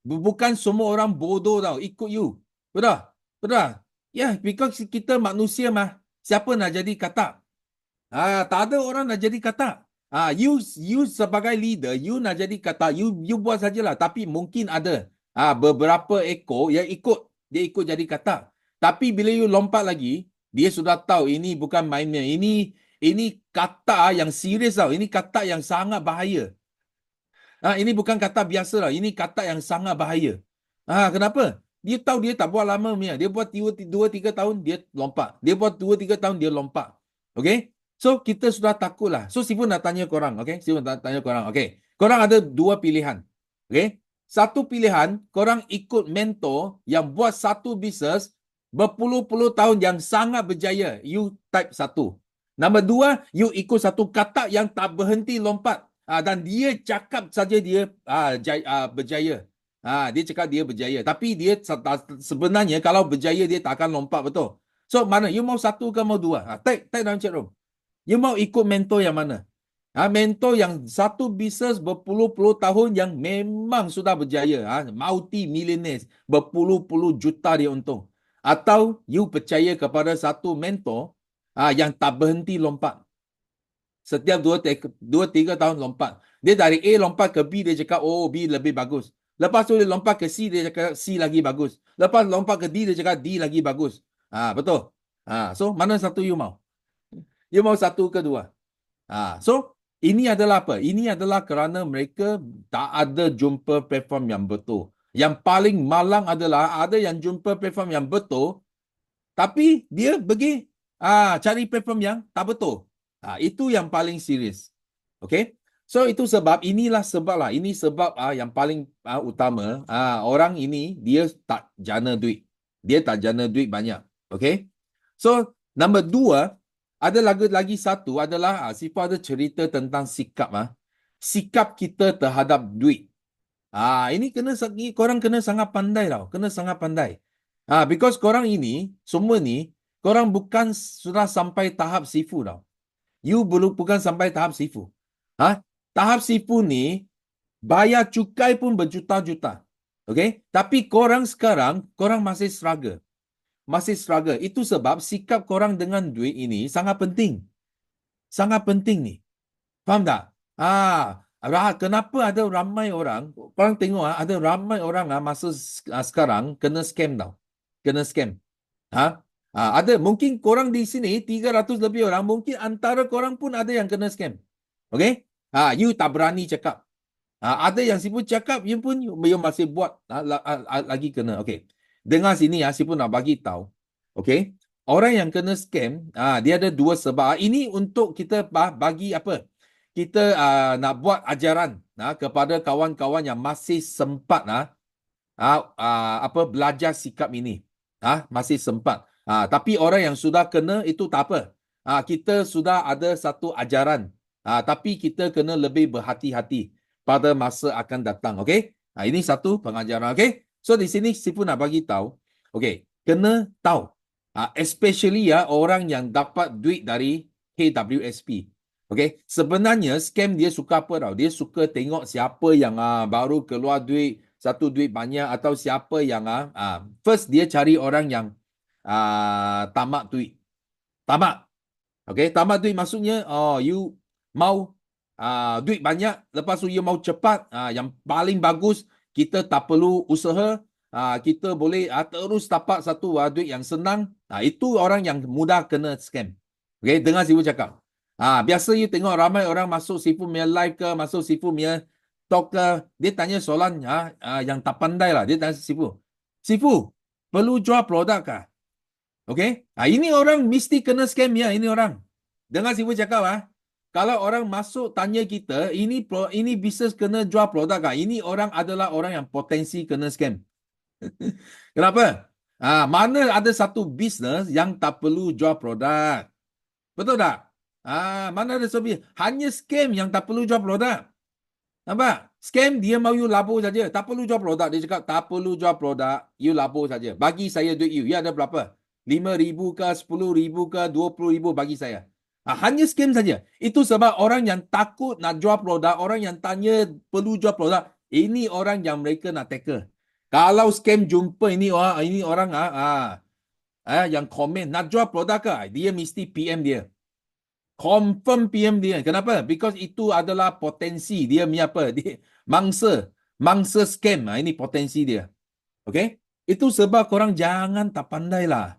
bukan semua orang bodoh tau, ikut you. Betul? Betul? Ya, because kita manusia mah. Siapa nak jadi katak? Tak ada orang nak jadi katak. You sebagai leader, you nak jadi katak, you buat sajalah. Tapi mungkin ada beberapa ekor yang ikut. Dia ikut jadi katak. Tapi bila you lompat lagi, dia sudah tahu ini bukan main-main. Ini katak yang serius tau. Ini katak yang sangat bahaya. Ini bukan katak biasa lah. Ini katak yang sangat bahaya. Kenapa? Dia tahu dia tak buat lama punya. Dia buat 2-3 tahun, dia lompat. Dia buat 2-3 tahun, dia lompat. Okay? So, kita sudah takut lah. So, Sifu nak tanya korang. Okay? Sifu nak tanya korang. Okay? Korang ada 2 pilihan. Okay? Satu pilihan, korang ikut mentor yang buat satu bisnes berpuluh-puluh tahun yang sangat berjaya. You type 1. Nombor 2, you ikut satu katak yang tak berhenti lompat. Dan dia cakap saja dia berjaya. Dia cakap dia berjaya. Tapi dia sebenarnya kalau berjaya dia tak akan lompat, betul? So, mana? You mau 1 ke mau 2? Type dalam chat room. You mau ikut mentor yang mana? Mentor yang satu bisnes berpuluh-puluh tahun yang memang sudah berjaya. Multi-millionaires. Berpuluh-puluh juta dia untung. Atau you percaya kepada satu mentor yang tak berhenti lompat. Setiap 2-3 tahun lompat. Dia dari A lompat ke B, dia cakap, oh B lebih bagus. Lepas tu dia lompat ke C, dia cakap C lagi bagus. Lepas lompat ke D, dia cakap D lagi bagus. Betul? So, mana satu you mau? You mau 1 ke 2? So, Ini adalah apa? Ini adalah kerana mereka tak ada jumpa platform yang betul. Yang paling malang adalah ada yang jumpa platform yang betul, tapi dia pergi cari platform yang tak betul. Itu yang paling serius. Okay? So itu sebab, inilah sebab lah. Ini sebab yang paling utama. Orang ini dia tak jana duit. Dia tak jana duit banyak. Okay? So nombor dua, ada lagi satu adalah Sifu ada cerita tentang sikap. Sikap kita terhadap duit. Ini korang kena sangat pandai tau. Kena sangat pandai. Because korang ini, semua ni, korang bukan sudah sampai tahap Sifu tau. You belum bukan sampai tahap Sifu. Tahap Sifu ni, bayar cukai pun berjuta-juta. Okay? Tapi korang sekarang, korang masih struggle. Masih struggle. Itu sebab sikap korang dengan duit ini sangat penting. Sangat penting ni. Faham tak? Kenapa ada ramai orang, korang tengok ada ramai orang masa sekarang kena scam tau. Kena scam. Ada, mungkin korang di sini 300 lebih orang, mungkin antara korang pun ada yang kena scam. Okay? You tak berani cakap. Ada yang si pun cakap, you pun you masih buat lagi kena. Okay. Dengar sini si pun nak bagi tahu. Okay? Orang yang kena scam, dia ada dua sebab. Ini untuk kita bagi apa? Kita nak buat ajaran kepada kawan-kawan yang masih sempat belajar sikap ini. Masih sempat. Tapi orang yang sudah kena itu tak apa. Kita sudah ada satu ajaran. Tapi kita kena lebih berhati-hati pada masa akan datang. Okey? Ini satu pengajaran. Okey? So di sini Sifu nak bagi tahu. Okey, kena tahu. Especially orang yang dapat duit dari KWSP. Okey, sebenarnya scam dia suka apa tau? Dia suka tengok siapa yang baru keluar duit, satu duit banyak, atau siapa yang first dia cari orang yang tamak duit. Tamak. Okey, tamak duit maksudnya you mau duit banyak, lepas tu you mau cepat, yang paling bagus kita tak perlu usaha, kita boleh terus dapat satu duit yang senang. Itu orang yang mudah kena scam. Okey, dengar Sifu cakap. Biasa you tengok ramai orang masuk Sifu punya live ke, masuk Sifu punya talk ke, dia tanya soalan yang tak pandai lah. Dia tanya Sifu, Sifu, perlu jual produk kah? Okey? Ini orang mesti kena scam ya, ini orang. Dengar Sifu cakap kalau orang masuk tanya kita, ini bisnes kena jual produk kah? Ini orang adalah orang yang potensi kena scam. Kenapa? Mana ada satu bisnes yang tak perlu jual produk? Betul tak? Mana ada satu hanya scam yang tak perlu jual produk. Nampak? Scam dia mau you labur saja. Tak perlu jual produk. Dia cakap tak perlu jual produk. You labur saja. Bagi saya duit you. Ya ada berapa? 5,000 ke, 10,000 ke, 20,000 bagi saya. Hanya scam saja. Itu sebab orang yang takut nak jual produk, orang yang tanya perlu jual produk, ini orang yang mereka nak tackle. Kalau scam jumpa ini orang yang komen nak jual produk ke, dia mesti PM dia. Confirm PM dia. Kenapa? Because itu adalah potensi dia punya apa? Dia mangsa scam. Ini potensi dia. Okay? Itu sebab korang jangan tak pandai lah.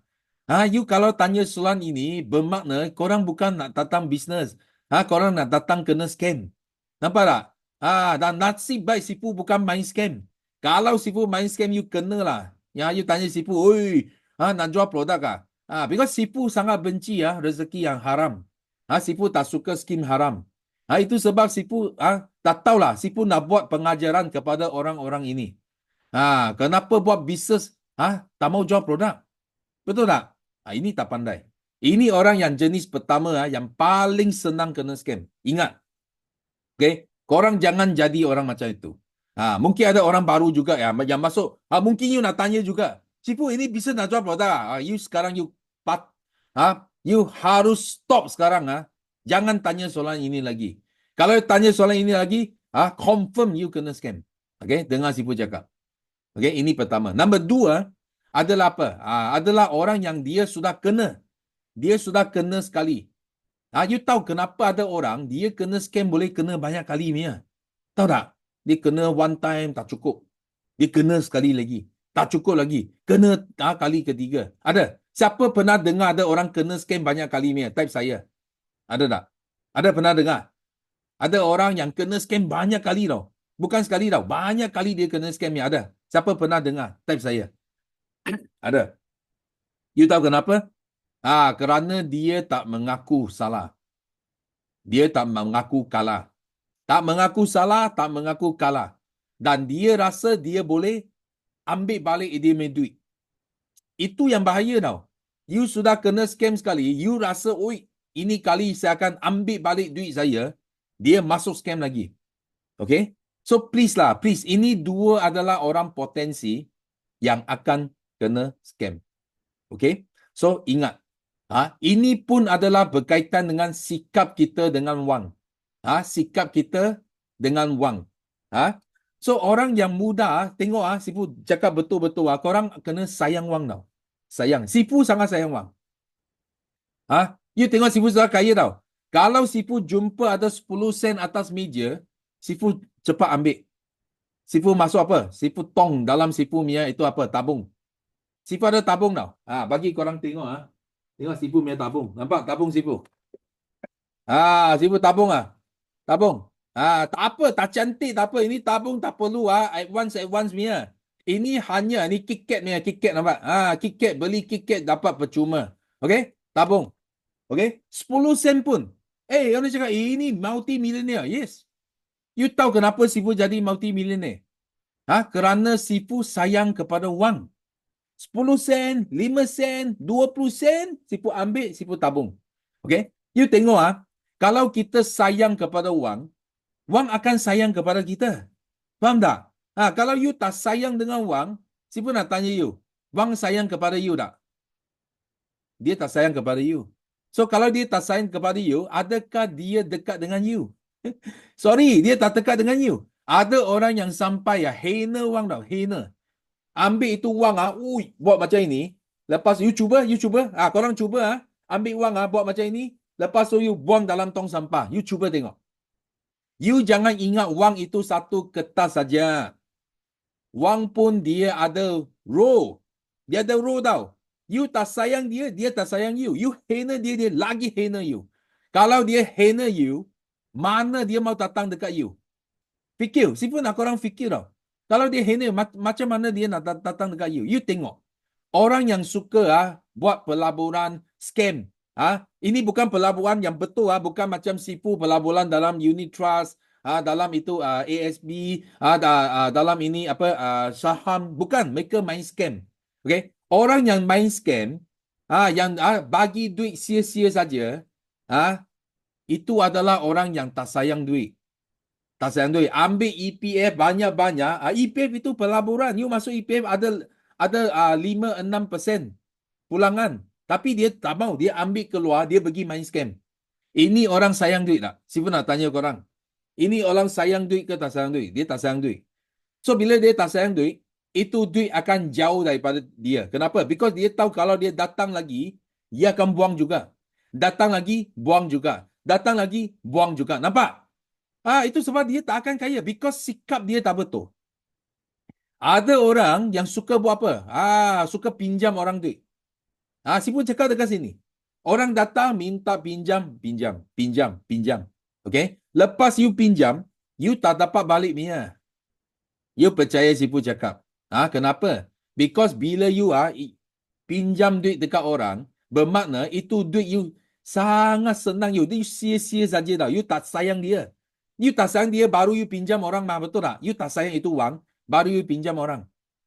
You kalau tanya soalan ini bermakna korang bukan nak datang bisnes. Korang nak datang kena scam. Nampak tak? Dan nasib baik Sifu bukan main scam. Kalau Sifu main scam, you kena lah. You tanya Sifu, oi, nak jual produk kah? Because Sifu sangat benci rezeki yang haram. Sifu tak suka skim haram. Itu sebab Sifu tak tahulah Sifu nak buat pengajaran kepada orang-orang ini. Kenapa buat bisnes tak mau jual produk? Betul tak? Ini tak pandai. Ini orang yang jenis pertama yang paling senang kena scam. Ingat. Okay? Korang jangan jadi orang macam itu. Mungkin ada orang baru juga yang masuk. Mungkin you nak tanya juga. Sifu, ini bisa nak jual produk? You sekarang you harus stop sekarang. Jangan tanya soalan ini lagi. Kalau tanya soalan ini lagi, confirm you kena scam. Okay? Dengar Sifu cakap. Okay? Ini pertama. Nombor dua adalah apa? Adalah orang yang dia sudah kena. Dia sudah kena sekali. You tahu kenapa ada orang dia kena scam boleh kena banyak kali punya? Tahu tak? Dia kena one time tak cukup. Dia kena sekali lagi. Tak cukup lagi. Kena kali ketiga. Ada? Siapa pernah dengar ada orang kena scam banyak kali punya? Type saya. Ada tak? Ada pernah dengar? Ada orang yang kena scam banyak kali tau. Bukan sekali tau. Banyak kali dia kena scam ni. Ada. Siapa pernah dengar? Type saya. Ada. You tahu kenapa? Kerana dia tak mengaku salah. Dia tak mengaku kalah. Tak mengaku salah, tak mengaku kalah. Dan dia rasa dia boleh ambil balik dia punya duit. Itu yang bahaya tau. You sudah kena scam sekali, you rasa, oi, ini kali saya akan ambil balik duit saya, dia masuk scam lagi. Okay? So please lah, please. Ini dua adalah orang potensi yang akan kena scam. Okay? So ingat, ini pun adalah berkaitan dengan sikap kita dengan wang. Sikap kita dengan wang. So orang yang muda, tengok Sifu cakap betul-betul korang kena sayang wang tau. Sayang. Sifu sangat sayang wang. You tengok Sifu sudah kaya tau. Kalau Sifu jumpa ada 10 sen atas meja, Sifu cepat ambil. Sifu masuk apa? Sifu tong dalam Sifu punya itu apa? Tabung. Sifu ada tabung tau. Bagi korang tengok Tengok Sifu punya tabung. Nampak tabung Sifu? Sifu tabung Tabung. Tak apa, tak cantik, tak apa. Ini tabung tak perlu advance punya. Ini hanya ni KitKat ni, KitKat nampak? KitKat, beli KitKat dapat percuma. Okey? Tabung. Okey? 10 sen pun. Orang cakap ini multi-millionaire. Yes. You tahu kenapa Sifu jadi multi-millionaire? Kerana Sifu sayang kepada wang. 10 sen, 5 sen, 20 sen, Sifu ambil, Sifu tabung. Okey? You tengok kalau kita sayang kepada wang, wang akan sayang kepada kita. Faham tak? Kalau you tak sayang dengan wang, Sifu nak tanya you, wang sayang kepada you tak? Dia tak sayang kepada you. So kalau dia tak sayang kepada you, adakah dia dekat dengan you? Sorry, dia tak dekat dengan you. Ada orang yang sampai hina wang tau, hina. Ambil itu wang buat macam ini. Lepas you cuba. Korang cuba ambil wang buat macam ini. Lepas tu you buang dalam tong sampah. You cuba tengok. You jangan ingat wang itu satu kertas saja. Wang pun dia ada row. Dia ada row tau. You tak sayang dia, dia tak sayang you. You hina dia, dia lagi hina you. Kalau dia hina you, mana dia mau datang dekat you? Fikir. Siapa nak korang fikir tau. Kalau dia hina, macam mana dia nak datang dekat you? You tengok. Orang yang suka buat pelaburan scam. Ini bukan pelaburan yang betul. Bukan macam sipu pelaburan dalam unit trust. Dalam itu ASB. Dalam ini saham. Bukan. Mereka main scam. Okay? Orang yang main scam. Yang bagi duit sia-sia saja. Itu adalah orang yang tak sayang duit. Tak sayang duit. Ambil EPF banyak-banyak. EPF itu pelaburan. You masuk EPF ada 5-6% pulangan. Tapi dia tak mau. Dia ambil keluar. Dia pergi main scam. Ini orang sayang duit tak? Siapa nak tanya korang? Ini orang sayang duit ke tak sayang duit? Dia tak sayang duit. So bila dia tak sayang duit, itu duit akan jauh daripada dia. Kenapa? Because dia tahu kalau dia datang lagi, dia akan buang juga. Datang lagi, buang juga. Datang lagi, buang juga. Nampak? Itu sebab dia tak akan kaya. Because sikap dia tak betul. Ada orang yang suka buat apa? Suka pinjam orang duit. Siapa cakap dekat sini? Orang datang minta pinjam. Okay? Lepas you pinjam, you tak dapat balik punya. You percaya Sipu cakap. Kenapa? Because bila you pinjam duit dekat orang, bermakna itu duit you sangat senang you. You sia-sia saja tau. You tak sayang dia. You tak sayang dia, baru you pinjam orang mah, betul tak? You tak sayang itu wang, baru you pinjam orang.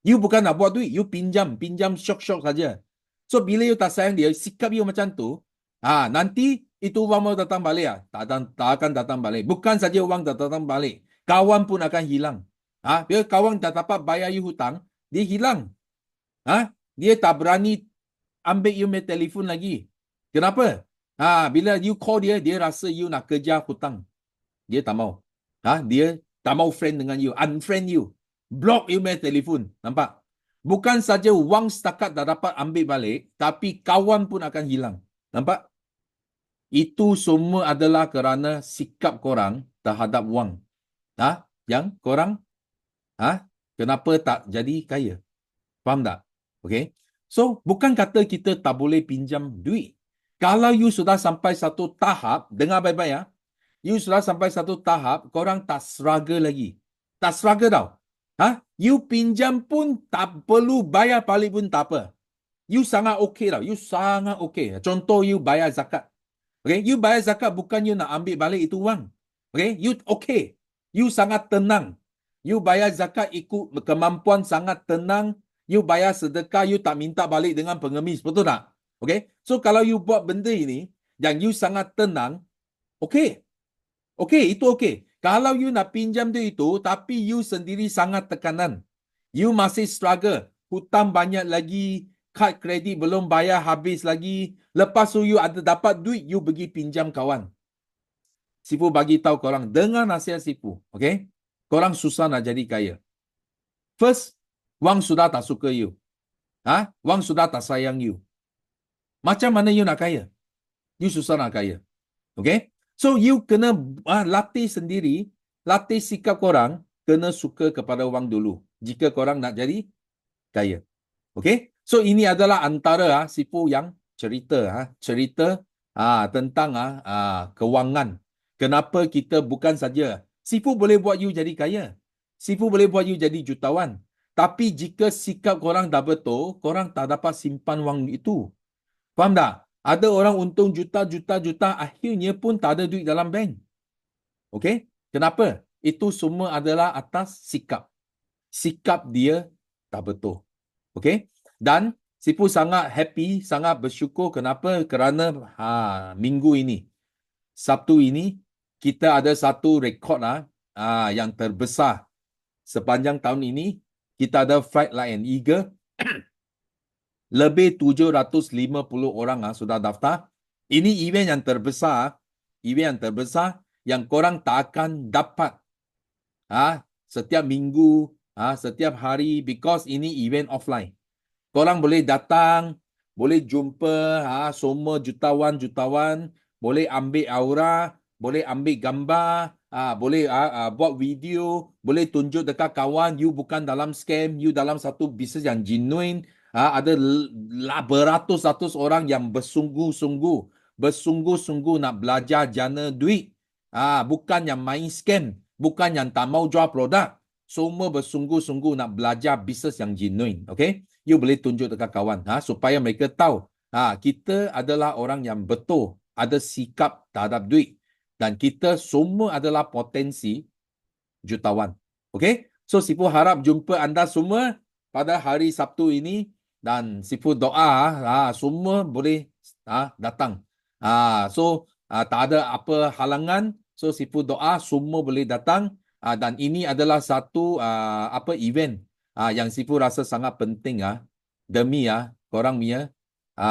You bukan nak buat duit, you pinjam syok-syok saja. So bila you tak sayang dia, sikap you macam tu, nanti itu wang mau datang balik tak akan datang balik. Bukan saja wang tak datang balik, kawan pun akan hilang. Bila kawan tak dapat bayar you hutang, dia hilang. Dia tak berani ambil you punya telefon lagi. Kenapa? Bila you call dia, dia rasa you nak kejar hutang. Dia tak mau. Dia tak mau friend dengan you. Unfriend you. Block you punya telefon. Nampak? Bukan saja wang setakat tak dapat ambil balik, tapi kawan pun akan hilang. Nampak? Itu semua adalah kerana sikap korang terhadap wang. Yang korang kenapa tak jadi kaya? Faham tak? Okay? So, bukan kata kita tak boleh pinjam duit. Kalau you sudah sampai satu tahap, dengar baik-baik You sudah sampai satu tahap, korang tak struggle lagi. Tak struggle tau. You pinjam pun tak perlu bayar balik pun tak apa. You sangat okey tau. You sangat okey. Contoh you bayar zakat. Okay, you bayar zakat bukan you nak ambil balik itu wang. Okay, you okay. You sangat tenang. You bayar zakat ikut kemampuan, sangat tenang. You bayar sedekah, you tak minta balik dengan pengemis. Betul tak? Okay, so kalau you buat benda ini, yang you sangat tenang, okay. Okay, itu okay. Kalau you nak pinjam dia itu, tapi you sendiri sangat tekanan. You masih struggle. Hutang banyak lagi. Kad kredit belum bayar habis lagi. Lepas tu you ada dapat duit, you pergi pinjam kawan. Sifu bagi tahu korang, dengar nasihat Sifu. Okay? Korang susah nak jadi kaya. First, wang sudah tak suka you. Wang sudah tak sayang you. Macam mana you nak kaya? You susah nak kaya. Okay? So you kena latih sendiri, latih sikap korang, kena suka kepada wang dulu. Jika korang nak jadi kaya. Okay? So ini adalah antara Sifu yang cerita tentang kewangan. Kenapa kita bukan saja Sifu boleh buat you jadi kaya. Sifu boleh buat you jadi jutawan. Tapi jika sikap korang dah betul, korang tak dapat simpan wang itu. Faham tak? Ada orang untung juta, akhirnya pun tak ada duit dalam bank. Okey? Kenapa? Itu semua adalah atas sikap. Sikap dia tak betul. Okey? Dan Sifu sangat happy, sangat bersyukur. Kenapa? Kerana minggu ini, Sabtu ini, kita ada satu rekod yang terbesar sepanjang tahun ini. Kita ada Flight Lion Eagle. Lebih 750 orang sudah daftar. Ini event yang terbesar yang korang tak akan dapat setiap minggu, setiap hari, because ini event offline. Korang boleh datang, boleh jumpa semua jutawan, boleh ambil aura, boleh ambil gambar, boleh buat video, boleh tunjuk dekat kawan you bukan dalam scam, you dalam satu bisnes yang genuine. Ada beratus-ratus orang yang bersungguh-sungguh nak belajar jana duit. Bukan yang main scam, bukan yang tak mau jual produk. Semua bersungguh-sungguh nak belajar bisnes yang genuine. Okay? You boleh tunjuk dekat kawan supaya mereka tahu kita adalah orang yang betul, ada sikap terhadap duit. Dan kita semua adalah potensi jutawan. Okay? So, Sifu harap jumpa anda semua pada hari Sabtu ini. Dan Sifu doa semua boleh datang. Tak ada apa halangan. So, Sifu doa semua boleh datang. Dan ini adalah satu event yang Sifu rasa sangat penting demi korang punya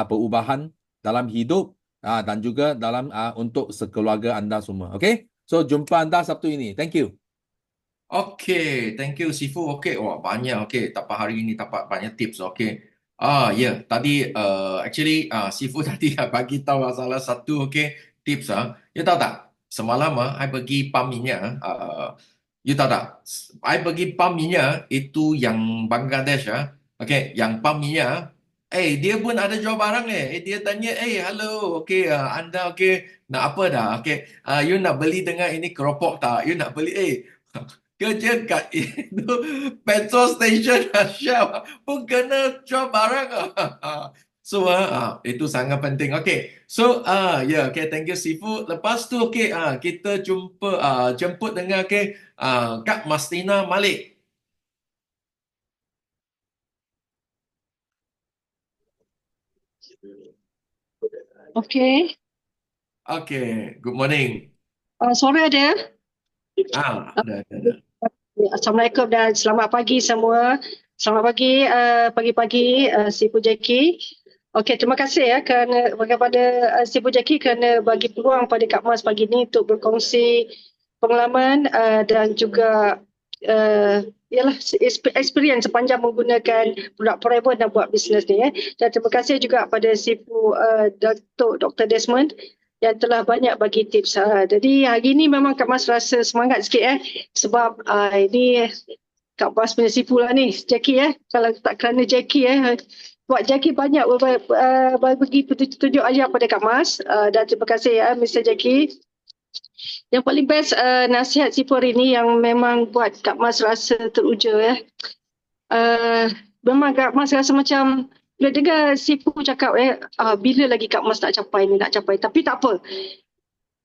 perubahan dalam hidup dan juga dalam untuk sekeluarga anda semua. Okay? So, jumpa anda Sabtu ini. Thank you. Okay, thank you Sifu. Okay, wah banyak. Okay, tapak hari ini tapak banyak tips. Okay. Tadi actually Sifu tadi bagi tahu salah satu tips You tahu tak? Semalam I pergi pam minyak you tahu tak? I pergi pam minyak itu yang Bangladesh Okay, yang pam minyak dia pun ada jual barang dia tanya, hello, anda nak apa dah? You nak beli dengan ini keropok tak? You nak beli, kerja kat itu petrol station Shell pun kena jual barang So itu sangat penting. So thank you Sifu. Lepas tu kita jemput dengan Kak Mastina Malik. Okay. Good morning. Sore ada. Ada. Assalamualaikum dan selamat pagi semua. Selamat pagi, pagi-pagi Sifu Jackie. Okey, terima kasih kepada Sifu Jackie kerana bagi peluang pada Kak Mas pagi ini untuk berkongsi pengalaman dan juga experience sepanjang menggunakan produk Forever dan buat bisnes ni. Dan terima kasih juga pada Sifu Dr. Desmond yang telah banyak bagi tips. Jadi hari ini memang Kak Mas rasa semangat sikit sebab ini Kak Mas punya Sifu lah ni, Jackie Kalau tak kerana Jackie buat Jackie banyak bagi petunjuk ajar pada Kak Mas dan terima kasih Mr. Jackie. Yang paling best nasihat Sipu hari ni yang memang buat Kak Mas rasa teruja ya. Memang Kak Mas rasa macam bila dengar Sipu cakap bila lagi Kak Mas nak capai ni, nak capai. Tapi tak apa.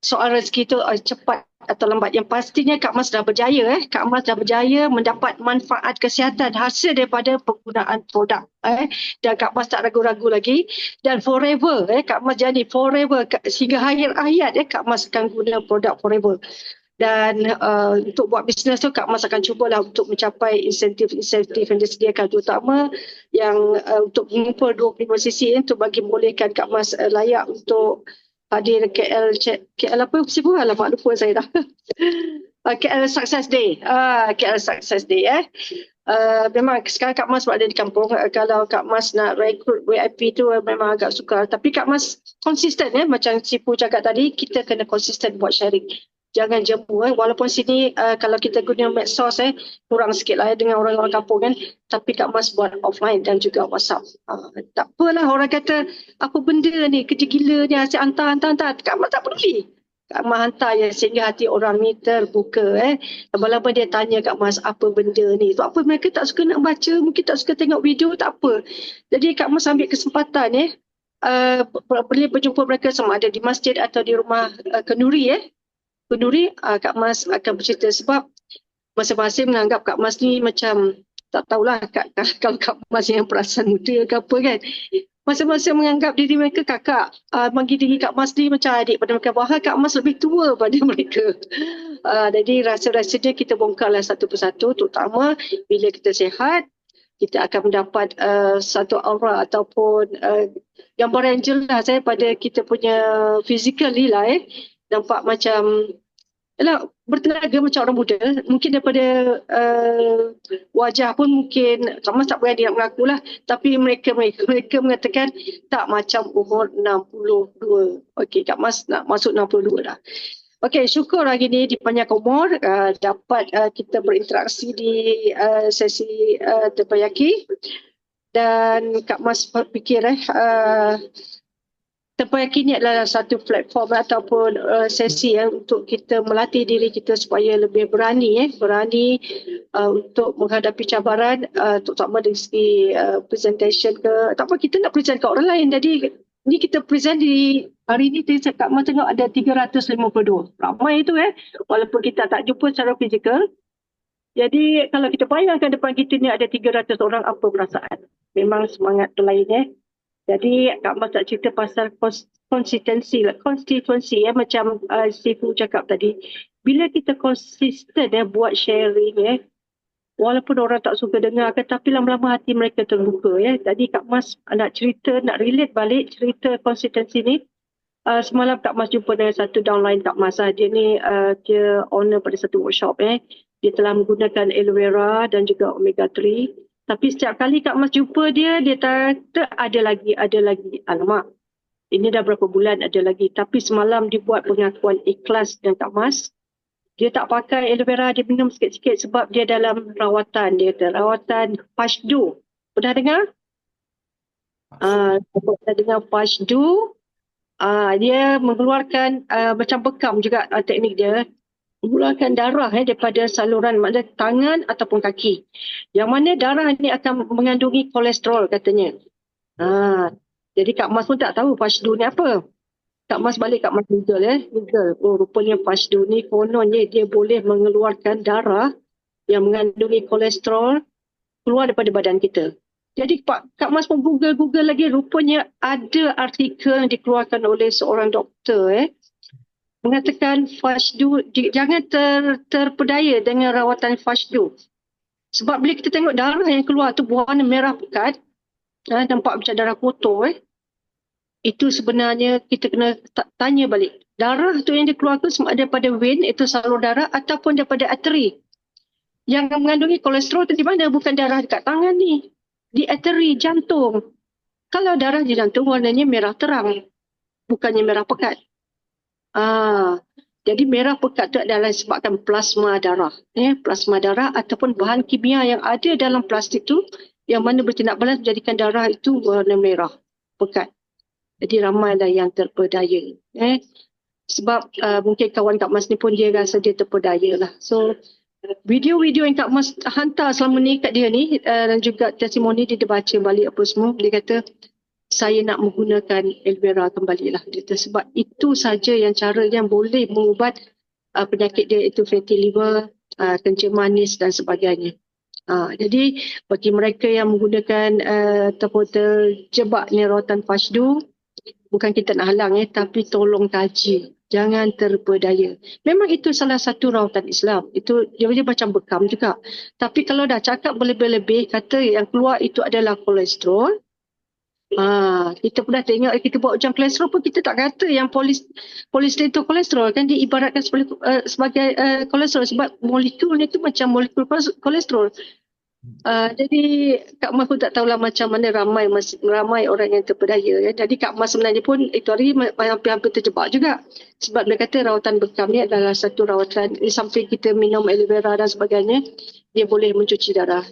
Soal rezeki tu cepat atau lambat. Yang pastinya Kak Mas dah berjaya. Kak Mas dah berjaya mendapat manfaat kesihatan hasil daripada penggunaan produk. Dan Kak Mas tak ragu-ragu lagi. Dan forever, Kak Mas jadi forever. Sehingga akhir hayat, Kak Mas akan guna produk forever. Dan untuk buat bisnes tu Kak Mas akan cubalah untuk mencapai insentif-insentif yang disediakan, terutama yang untuk mengumpul 25 cc untuk bagi membolehkan Kak Mas layak untuk hadir KL apa Sipu, alamak lupa saya dah. KL Success Day. KL Success Day memang sekarang Kak Mas berada di kampung. Kalau Kak Mas nak rekrut VIP tu memang agak sukar. Tapi Kak Mas konsisten macam Sipu cakap tadi, kita kena konsisten buat sharing. Jangan jemu walaupun sini kalau kita guna medsos kurang sikit lah dengan orang-orang kampung kan. Tapi Kak Mas buat offline dan juga WhatsApp. Tak apalah orang kata apa benda ni, kerja gila ni, asyik hantar. Kak Mas tak peduli. Kak Mas hantar je sehingga hati orang ni terbuka. Lama-lama dia tanya Kak Mas apa benda ni. Sebab apa mereka tak suka nak baca, mungkin tak suka tengok video, tak apa. Jadi Kak Mas ambil kesempatan boleh berjumpa mereka sama ada di masjid atau di rumah kenduri Kenduri, Kak Mas akan bercerita sebab masing-masing menganggap Kak Mas ni macam tak tahulah kalau Kak Mas yang perasan muda ke apa kan. Masing-masing menganggap diri mereka kakak. Bagi diri Kak Mas ni macam adik pada mereka. Bahkan Kak Mas lebih tua pada mereka. Jadi rasa-rasanya kita bongkarlah satu persatu, terutama bila kita sihat, kita akan mendapat satu aura ataupun gambaran jelas pada kita punya fizikal ni lah nampak macam bertenaga macam orang muda. Mungkin daripada wajah pun mungkin Kak Mas tak berani nak mengaku lah. Tapi mereka mengatakan tak macam umur 62. Okey, Kak Mas nak masuk 62 dah. Okey, syukur hari ni dipanjangkan umur dapat kita berinteraksi di sesi terbayaki. Dan Kak Mas fikir Terbayaki ini adalah satu platform ataupun sesi untuk kita melatih diri kita supaya lebih berani untuk menghadapi cabaran, terutama dari segi presentation ke. Tak apa, kita nak present ke orang lain. Jadi ni kita present di hari ni Kak Mas tengok ada 352. Ramai itu walaupun kita tak jumpa secara fizikal. Jadi kalau kita bayangkan depan kita ni ada 300 orang, apa perasaan? Memang semangat tu lain Jadi Kak Mas tak cerita pasal konsistensi macam Sifu cakap tadi. Bila kita konsisten buat sharing walaupun orang tak suka dengar tapi lama-lama hati mereka terbuka Tadi Kak Mas nak cerita, nak relate balik cerita konsistensi ni. Semalam Kak Mas jumpa dengan satu downline Kak Mas. Dia ni dia owner pada satu workshop Dia telah menggunakan aloe vera dan juga omega 3. Tapi setiap kali Kak Mas jumpa dia kata ada lagi. Alamak, ini dah berapa bulan ada lagi. Tapi semalam dia buat pengakuan ikhlas dengan Kak Mas. Dia tak pakai aloe vera, dia minum sikit-sikit sebab dia dalam rawatan. Dia rawatan Pashdu. Pernah dengar? Pernah dengar Pashdu? Dia mengeluarkan macam bekam juga teknik dia. Mengeluarkan darah daripada saluran maknanya tangan ataupun kaki. Yang mana darah ni akan mengandungi kolesterol katanya. Jadi Kak Mas pun tak tahu Pashdu ni apa. Kak Mas balik Kak Mas Google Google. Oh, rupanya Pashdu ni kononnya dia boleh mengeluarkan darah yang mengandungi kolesterol keluar daripada badan kita. Jadi Kak Mas pun Google lagi, rupanya ada artikel yang dikeluarkan oleh seorang doktor mengatakan Pashdu, jangan terpedaya dengan rawatan Pashdu. Sebab bila kita tengok darah yang keluar tu berwarna merah pekat, nampak macam darah kotor itu sebenarnya kita kena tanya balik. Darah tu yang dikeluarkan sama ada daripada vein, itu salur darah, ataupun daripada arteri. Yang mengandungi kolesterol tu di mana? Bukan darah dekat tangan ni. Di arteri jantung. Kalau darah di jantung warnanya merah terang. Bukannya merah pekat. Jadi merah pekat itu adalah disebabkan plasma darah. Plasma darah ataupun bahan kimia yang ada dalam plastik itu yang mana bertindak balas menjadikan darah itu warna merah pekat. Jadi ramailah yang terpedaya. Sebab mungkin kawan Kak Mas ni pun dia rasa dia terpedaya lah. So video-video yang Kak Mas hantar selama ni kat dia ni dan juga testimoni dia baca balik apa semua. Dia kata saya nak menggunakan aloe vera kembali lah. Dia kata, sebab itu saja yang cara yang boleh mengubat penyakit dia, itu fatty liver, kencing manis dan sebagainya. Jadi bagi mereka yang menggunakan ataupun terjebak ni rawatan Fashdu, bukan kita nak halang tapi tolong kaji. Jangan terpedaya. Memang itu salah satu rawatan Islam. Itu dia macam bekam juga. Tapi kalau dah cakap berlebih-lebih, kata yang keluar itu adalah kolesterol. Kita pernah tengok kita buat ujian kolesterol pun kita tak kata yang polistin itu kolesterol, kan dia ibaratkan sebagai kolesterol sebab molekulnya itu macam molekul kolesterol. Jadi Kak Mas pun tak tahulah macam mana ramai orang yang terpedaya. Jadi Kak Mas sebenarnya pun itu hari hampir terjebak juga. Sebab dia kata rawatan bekam ni adalah satu rawatan, di samping kita minum aloe vera dan sebagainya, dia boleh mencuci darah.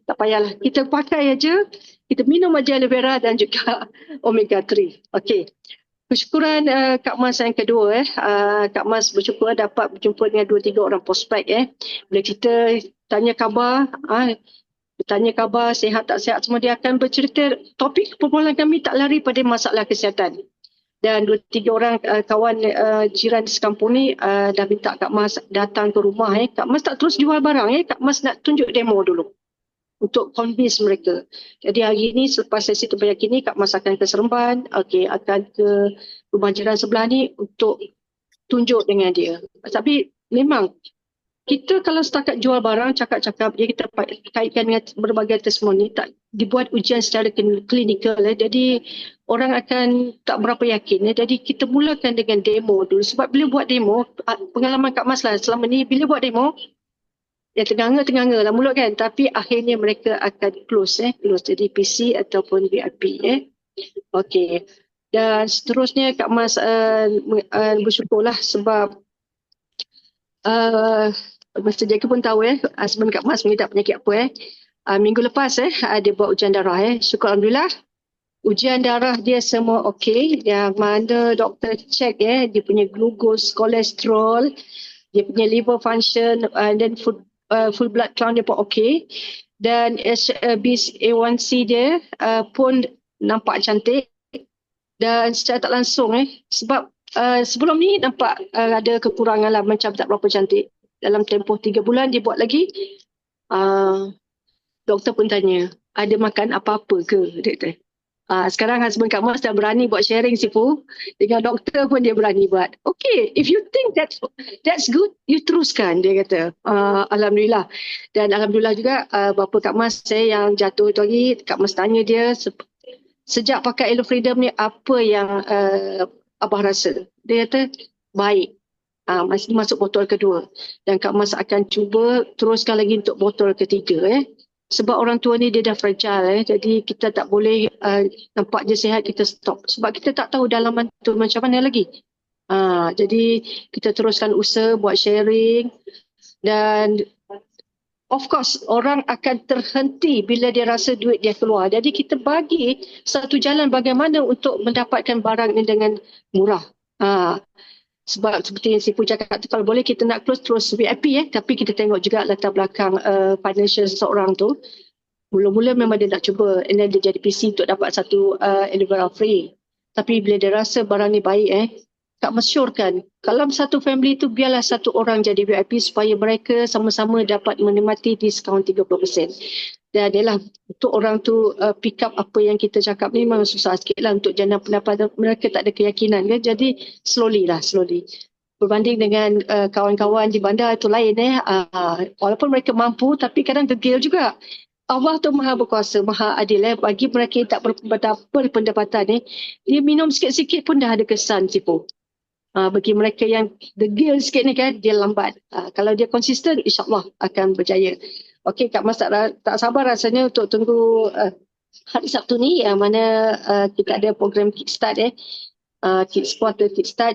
Tak payahlah, kita pakai aja, kita minum aja aloe vera dan juga omega 3. Okey. Kesyukuran Kak Mas yang kedua Kak Mas bersyukur dapat berjumpa dengan 2-3 orang prospek Bila kita tanya khabar, bertanya khabar, sihat tak sihat semua, dia akan bercerita. Topik perbualan kami tak lari pada masalah kesihatan. Dan 2-3 orang kawan jiran di sekampung ni dah minta Kak Mas datang ke rumah. Kak Mas tak terus jual barang. Kak Mas nak tunjuk demo dulu untuk convince mereka. Jadi hari ini selepas sesi terbanyak ini, Kak Mas akan ke Seremban, akan ke rumah jiran sebelah ni untuk tunjuk dengan dia. Tapi memang kita kalau setakat jual barang, cakap-cakap, kita kaitkan dengan berbagai testimoni, tak dibuat ujian secara klinikal. Jadi orang akan tak berapa yakin. Jadi kita mulakan dengan demo dulu. Sebab bila buat demo, pengalaman Kak Mas lah selama ni, bila buat demo, ya tenganga lah mulut kan. Tapi akhirnya mereka akan close. Jadi PC ataupun VIP. Okey. Dan seterusnya Kak Mas bersyukurlah sebab Mr. Jackie pun tahu husband Kak Mas mengidap penyakit apa minggu lepas dia buat ujian darah syukur Alhamdulillah ujian darah dia semua okey, yang mana doktor check dia punya glucose, kolesterol, dia punya liver function dan full blood count dia pun okey, dan HbA1c dia pun nampak cantik. Dan secara tak langsung sebab sebelum ni nampak ada kekurangan lah, macam tak berapa cantik. Dalam tempoh 3 bulan dia buat lagi. Doktor pun tanya, ada makan apa-apa ke? Dia kata. Sekarang husband Kak Mas dah berani buat sharing Sifu. Dengan doktor pun dia berani buat. Okay, if you think that's good, you teruskan, dia kata. Alhamdulillah. Dan Alhamdulillah juga bapa Kak Mas yang jatuh tu lagi, Kak Mas tanya dia, sejak pakai Aloe Freedom ni apa yang Abah rasa? Dia kata baik. Masih masuk botol kedua. Dan Kak Mas akan cuba teruskan lagi untuk botol ketiga. Sebab orang tua ni dia dah fragile. Jadi kita tak boleh nampak je sihat kita stop. Sebab kita tak tahu dalaman tu macam mana lagi. Jadi kita teruskan usaha buat sharing. Dan of course, orang akan terhenti bila dia rasa duit dia keluar. Jadi kita bagi satu jalan bagaimana untuk mendapatkan barang ini dengan murah. Sebab seperti yang Sifu cakap tu, kalau boleh kita nak close terus VIP tapi kita tengok juga latar belakang financial seseorang tu. Mula-mula memang dia nak cuba and then dia jadi PC untuk dapat satu aloe vera free. Tapi bila dia rasa barang ni baik Kak Mas syorkan, kalau satu family tu biarlah satu orang jadi VIP supaya mereka sama-sama dapat menikmati diskaun 30%. Dan adalah untuk orang tu pick up apa yang kita cakap ni memang susah sikit lah untuk jana pendapat, mereka tak ada keyakinan kan. Jadi slowly. Berbanding dengan kawan-kawan di bandar itu lain walaupun mereka mampu tapi kadang degil juga. Allah tu maha berkuasa, maha adil bagi mereka yang tak berpendapatan dia minum sikit-sikit pun dah ada kesan Sifu. Bagi mereka yang degil sikit ni kan, dia lambat. Kalau dia konsisten, insyaAllah akan berjaya. Okey, Kak Mas tak sabar rasanya untuk tunggu hari Sabtu ni yang mana kita ada program Kickstart Kickstart.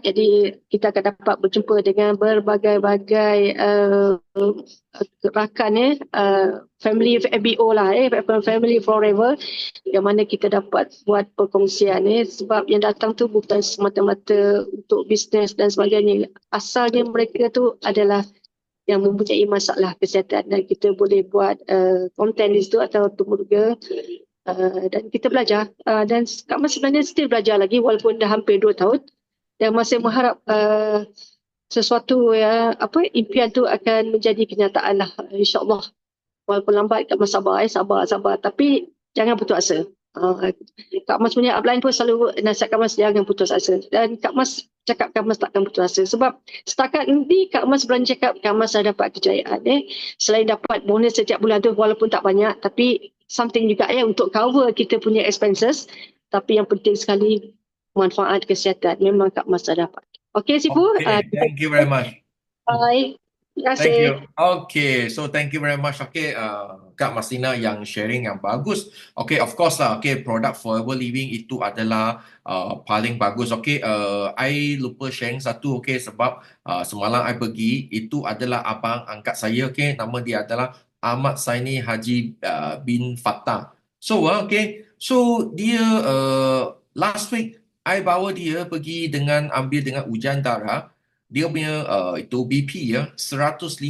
Jadi kita akan dapat berjumpa dengan berbagai-bagai rakan family FBO lah, family forever, yang mana kita dapat buat perkongsian sebab yang datang tu bukan semata-mata untuk bisnes dan sebagainya. Asalnya mereka tu adalah yang mempunyai masalah kesihatan dan kita boleh buat konten di situ atau tumbuh dan kita belajar dan Kak Mas sebenarnya still belajar lagi walaupun dah hampir 2 tahun dan masih mengharap sesuatu impian tu akan menjadi kenyataan lah, insyaAllah. Walaupun lambat, Kak Mas sabar tapi jangan putus asa. Kak Mas punya upline pun selalu nasihat Kak Mas jangan putus asa dan Kak Mas cakap Kak Mas takkan putus asa sebab setakat ni Kak Mas berani cakap Kak Mas dah dapat kejayaan selain dapat bonus setiap bulan tu walaupun tak banyak tapi something juga untuk cover kita punya expenses, tapi yang penting sekali manfaat kesihatan memang Kak Mas dah dapat. Okey Sifu, Okay, thank you very much. bye. Terima kasih. Thank you. Okay, so thank you very much. Okay, Kak Masina yang sharing yang bagus. Okay, of course lah. Okay, produk Forever Living itu adalah paling bagus. Okay, I lupa sharing satu. Okay, sebab semalam I pergi itu adalah abang angkat saya. Okay, nama dia adalah Ahmad Saini Haji bin Fattah. So, okay, so dia last week I bawa dia pergi ambil dengan ujian darah. Dia punya itu BP 155.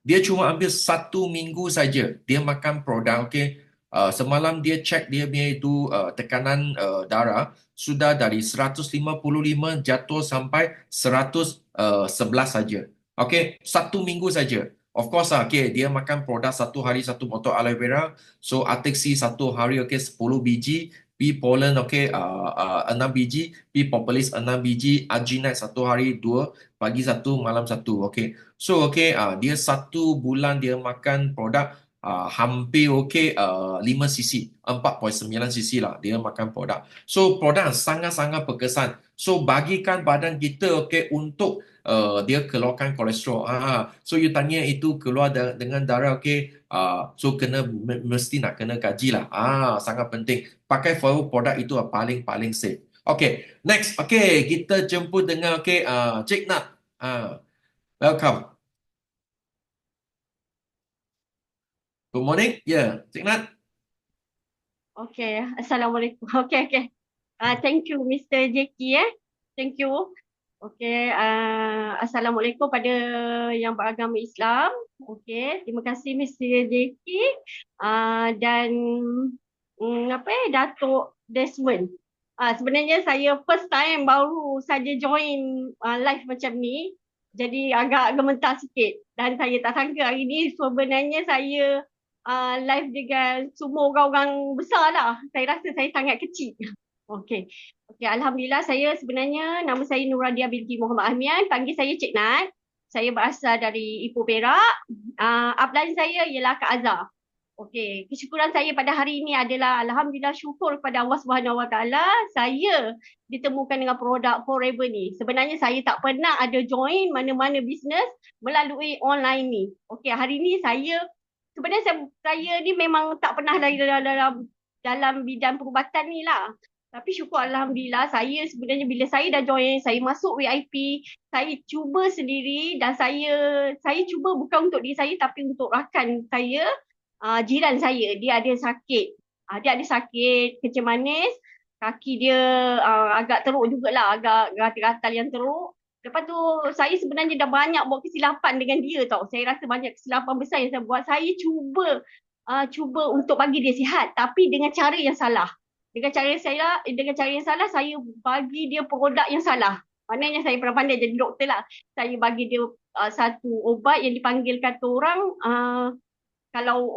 Dia cuma ambil 1 minggu saja. Dia makan produk, okey. Semalam dia cek dia punya itu tekanan darah sudah dari 155 jatuh sampai 111 saja. Okey, 1 minggu saja. Of course okey, dia makan produk 1 hari 1 botol aloe vera. So Atexi 1 hari okey 10 biji. Pea pollen 6 biji, pea propolis 6 biji, Aginite 1 hari 2, pagi 1, malam 1. Okey. So dia 1 bulan dia makan produk hampir 5 cc, 4.9 cc lah dia makan produk. So produk sangat-sangat berkesan. So bagikan badan kita untuk dia keluarkan kolesterol. So you tanya itu keluar dengan darah so mesti nak kena kaji lah. Sangat penting. Pakai Forever produk itu paling safe. Okay, next. Okay, kita jemput dengan Cik Nat. Welcome. Good morning. Cik Nat. Okay, Assalamualaikum. Okay. Thank you, Mr. Jeki. Thank you. Okay, Assalamualaikum pada yang beragama Islam. Okay, terima kasih Mr. Jeki dan Datuk Desmond. Sebenarnya saya first time baru saja join live macam ni. Jadi agak gemetar sikit dan saya tak sangka hari ni sebenarnya saya live dengan semua orang-orang besar lah. Saya rasa saya sangat kecil. Okey, Alhamdulillah saya sebenarnya nama saya Nuradia binti Muhammad Ahmian. Panggil saya Cik Nat. Saya berasal dari Ipoh Perak. Upline saya ialah Kak Azhar. Okey, kesyukuran saya pada hari ini adalah Alhamdulillah syukur kepada Allah Subhanahu Wa Taala saya ditemukan dengan produk Forever ni. Sebenarnya saya tak pernah ada join mana-mana bisnes melalui online ni. Okey, hari ni sebenarnya saya ni memang tak pernah dalam bidang perubatan ni lah. Tapi syukur Alhamdulillah saya sebenarnya bila saya dah join, saya masuk VIP, saya cuba sendiri dan saya cuba bukan untuk diri saya tapi untuk rakan saya, jiran saya. Dia ada sakit. Kencing manis, kaki dia agak teruk jugalah, agak gatal-gatal yang teruk. Lepas tu saya sebenarnya dah banyak buat kesilapan dengan dia tau. Saya rasa banyak kesilapan besar yang saya buat. Saya cuba untuk bagi dia sihat tapi dengan cara yang salah. Dengan cara yang salah saya bagi dia produk yang salah. Maknanya saya pernah pandai jadi doktor lah. Saya bagi dia satu ubat yang dipanggil kata orang kalau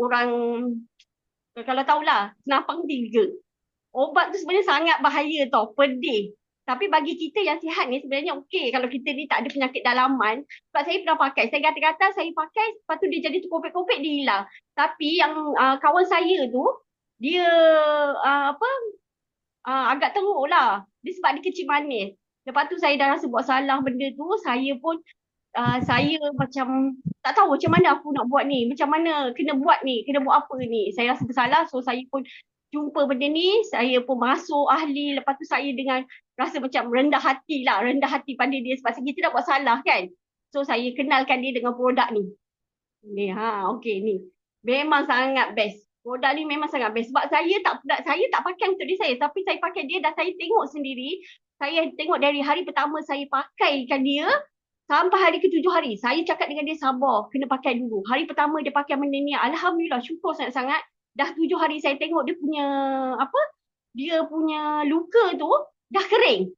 tahulah senapang 3. Ubat tu sebenarnya sangat bahaya tau, pedih. Tapi bagi kita yang sihat ni sebenarnya okey kalau kita ni tak ada penyakit dalaman. Sebab saya pernah pakai, saya gatal-gatal saya pakai, lepas tu dia jadi terkopek-kopek, dia hilang. Tapi yang kawan saya tu, dia agak teruk lah. Dia sebab dia kecil manis. Lepas tu saya dah rasa buat salah benda tu, saya pun saya macam tak tahu macam mana aku nak buat ni, macam mana kena buat ni, kena buat apa ni. Saya rasa bersalah, so saya pun jumpa benda ni, saya pun masuk ahli. Lepas tu saya dengan rasa macam rendah hati pada dia sebab kita dah buat salah kan. So saya kenalkan dia dengan produk ni. Ni okey ni. Memang sangat best. Produk ni memang sangat best sebab saya tak pakai untuk diri saya, tapi saya pakai dia dan saya tengok sendiri. Saya tengok dari hari pertama saya pakaikan dia sampai hari ke-7 hari. Saya cakap dengan dia sabar, kena pakai dulu. Hari pertama dia pakai benda ni, alhamdulillah syukur sangat-sangat. Dah 7 hari saya tengok dia punya dia punya luka tu dah kering.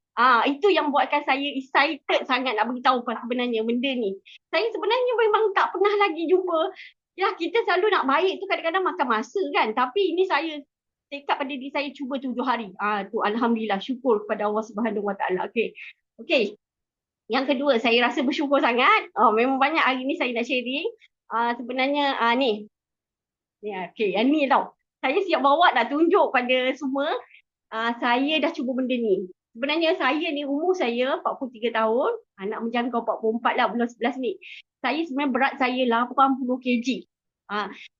Itu yang buatkan saya excited sangat nak beritahu sebenarnya benda ni. Saya sebenarnya memang tak pernah lagi jumpa. Ya, kita selalu nak baik tu kadang-kadang makan masa kan. Tapi ini saya tekad pada diri saya cuba 7 hari. Tu alhamdulillah syukur kepada Allah Subhanahu Wa Taala. Okey. Yang kedua, saya rasa bersyukur sangat. Memang banyak hari ni saya nak sharing. Sebenarnya ni. Ya, yang ni tau. Saya siap bawa nak tunjuk pada semua. Saya dah cuba benda ni. Sebenarnya saya ni umur saya 43 tahun. Nak menjangkau 44 lah bulan 11 ni. Saya sebenarnya berat saya 80 kg.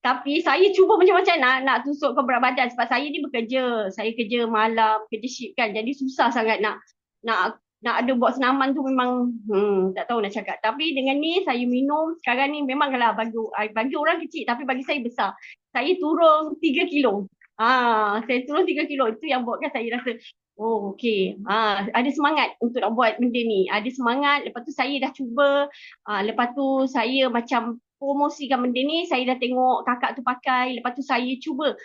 Tapi saya cuba macam-macam nak tusukkan berat badan sebab saya ni bekerja. Saya kerja malam, kerja shift kan. Jadi susah sangat nak ada buat senaman tu memang tak tahu nak cakap. Tapi dengan ni saya minum sekarang ni memang kalau bagi orang kecil tapi bagi saya besar. Saya turun 3 kilo. Saya turun 3 kilo. Itu yang buatkan saya rasa okey. Ada semangat untuk nak buat benda ni. Ada semangat. Lepas tu saya dah cuba. Lepas tu saya macam promosikan benda ni. Saya dah tengok kakak tu pakai. Lepas tu saya cuba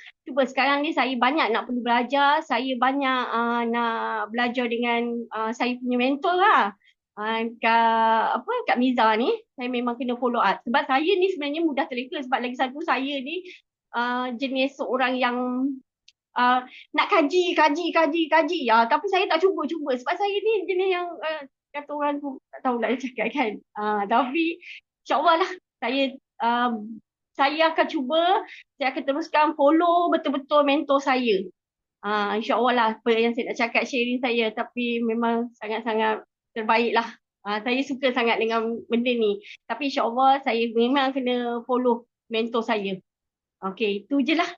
sekarang ni saya banyak nak perlu belajar. Saya banyak nak belajar dengan saya punya mentor lah. Kak Miza ni. Saya memang kena follow up. Sebab saya ni sebenarnya mudah terleka. Sebab lagi satu saya ni jenis seorang yang nak kaji. Tapi saya tak cuba. Sebab saya ni jenis yang kata orang tu tak tahu nak cakap kan. Tapi insyaAllah lah saya akan cuba. Saya akan teruskan follow betul-betul mentor saya. InsyaAllah lah apa yang saya nak cakap sharing saya. Tapi memang sangat-sangat terbaik lah. Saya suka sangat dengan benda ni. Tapi insyaAllah saya memang kena follow mentor saya. Okey, itu je lah.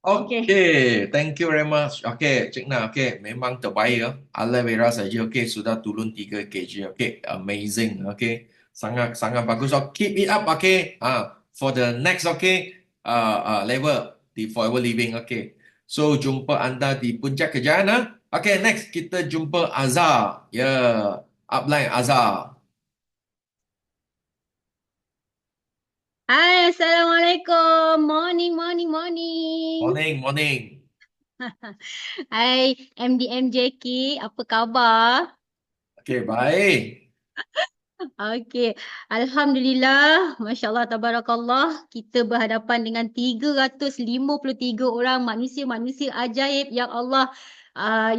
Okay, thank you very much. Okay, Cik Na, okay, memang terbaik ya. Aloe vera saja, okay, sudah turun 3 kg. Okay, amazing. Okay, sangat bagus. So, keep it up, okay. For the next, okay, level di Forever Living, okay. So, jumpa anda di puncak kejayaan. Okay, next kita jumpa Azhar. Upline Azhar. Hai, Assalamualaikum. Morning. Morning. Hai, MDMJK. Apa khabar? Okay, baik. Okey. Alhamdulillah. Masya Allah, tabarakallah. Kita berhadapan dengan 353 orang manusia-manusia ajaib yang Allah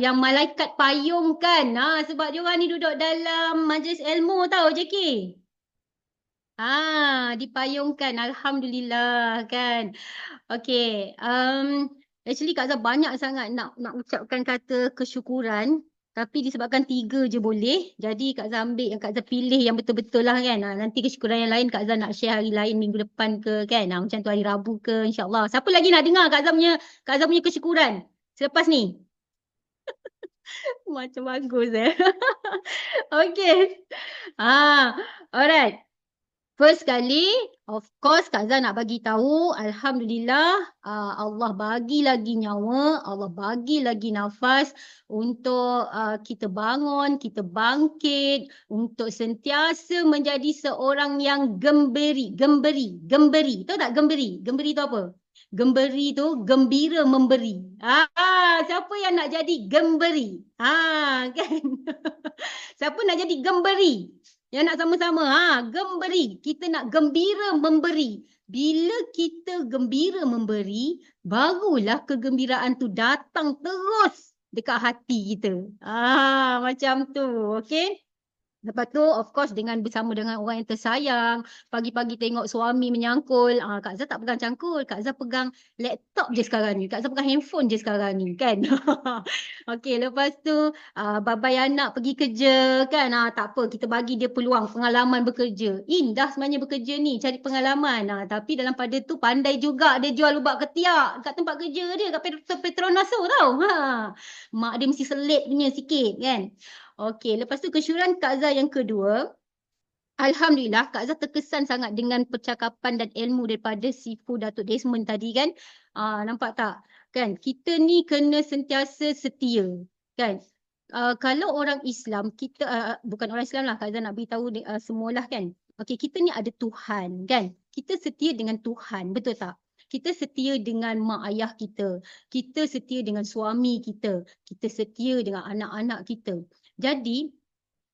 yang malaikat payungkan. Sebab diorang ni duduk dalam majlis ilmu tau, JK. Dipayungkan. Alhamdulillah kan. Okey. Actually Kak Zah banyak sangat nak ucapkan kata kesyukuran. Tapi disebabkan 3 je boleh. Jadi Kak Zah ambil yang Kak Zah pilih yang betul-betul lah kan. Nanti kesyukuran yang lain Kak Zah nak share hari lain minggu depan ke kan. Macam tu hari Rabu ke insyaAllah. Siapa lagi nak dengar Kak Zah punya kesyukuran selepas ni? Macam bagus Okay. Alright. First kali, of course Kak Zah nak bagi tahu, alhamdulillah Allah bagi lagi nyawa, Allah bagi lagi nafas untuk kita bangun, kita bangkit, untuk sentiasa menjadi seorang yang gembiri. Tahu tak gembiri? Gembiri tu apa? Gembiri tu gembira memberi. Siapa yang nak jadi gembiri? Kan? Siapa nak jadi gembiri? Yang nak sama-sama, gembiri. Kita nak gembira memberi. Bila kita gembira memberi, barulah kegembiraan tu datang terus dekat hati kita. Macam tu, okey? Lepas tu of course bersama dengan orang yang tersayang, pagi-pagi tengok suami menyangkul, Kak Zah tak pegang cangkul, Kak Zah pegang laptop je sekarang ni, Kak Zah pegang handphone je sekarang ni kan. Okey, lepas tu babai anak pergi kerja kan, tak apa, kita bagi dia peluang pengalaman bekerja. Indah sebenarnya bekerja ni, cari pengalaman. Tapi dalam pada tu pandai juga dia jual lubak ketiak kat tempat kerja dia, kat Petronas tu tau. Mak dia mesti selit punya sikit kan. Okey, lepas tu kesyuran Kak Zah yang kedua, Alhamdulillah Kak Zah terkesan sangat dengan percakapan dan ilmu daripada Sifu Datuk Desmond tadi kan. Nampak tak? Kan kita ni kena sentiasa setia kan. Kalau orang Islam, kita bukan orang Islam lah, Kak Zah nak beritahu semualah kan. Okey, kita ni ada Tuhan kan. Kita setia dengan Tuhan, betul tak? Kita setia dengan mak ayah kita. Kita setia dengan suami kita. Kita setia dengan anak-anak kita. Jadi,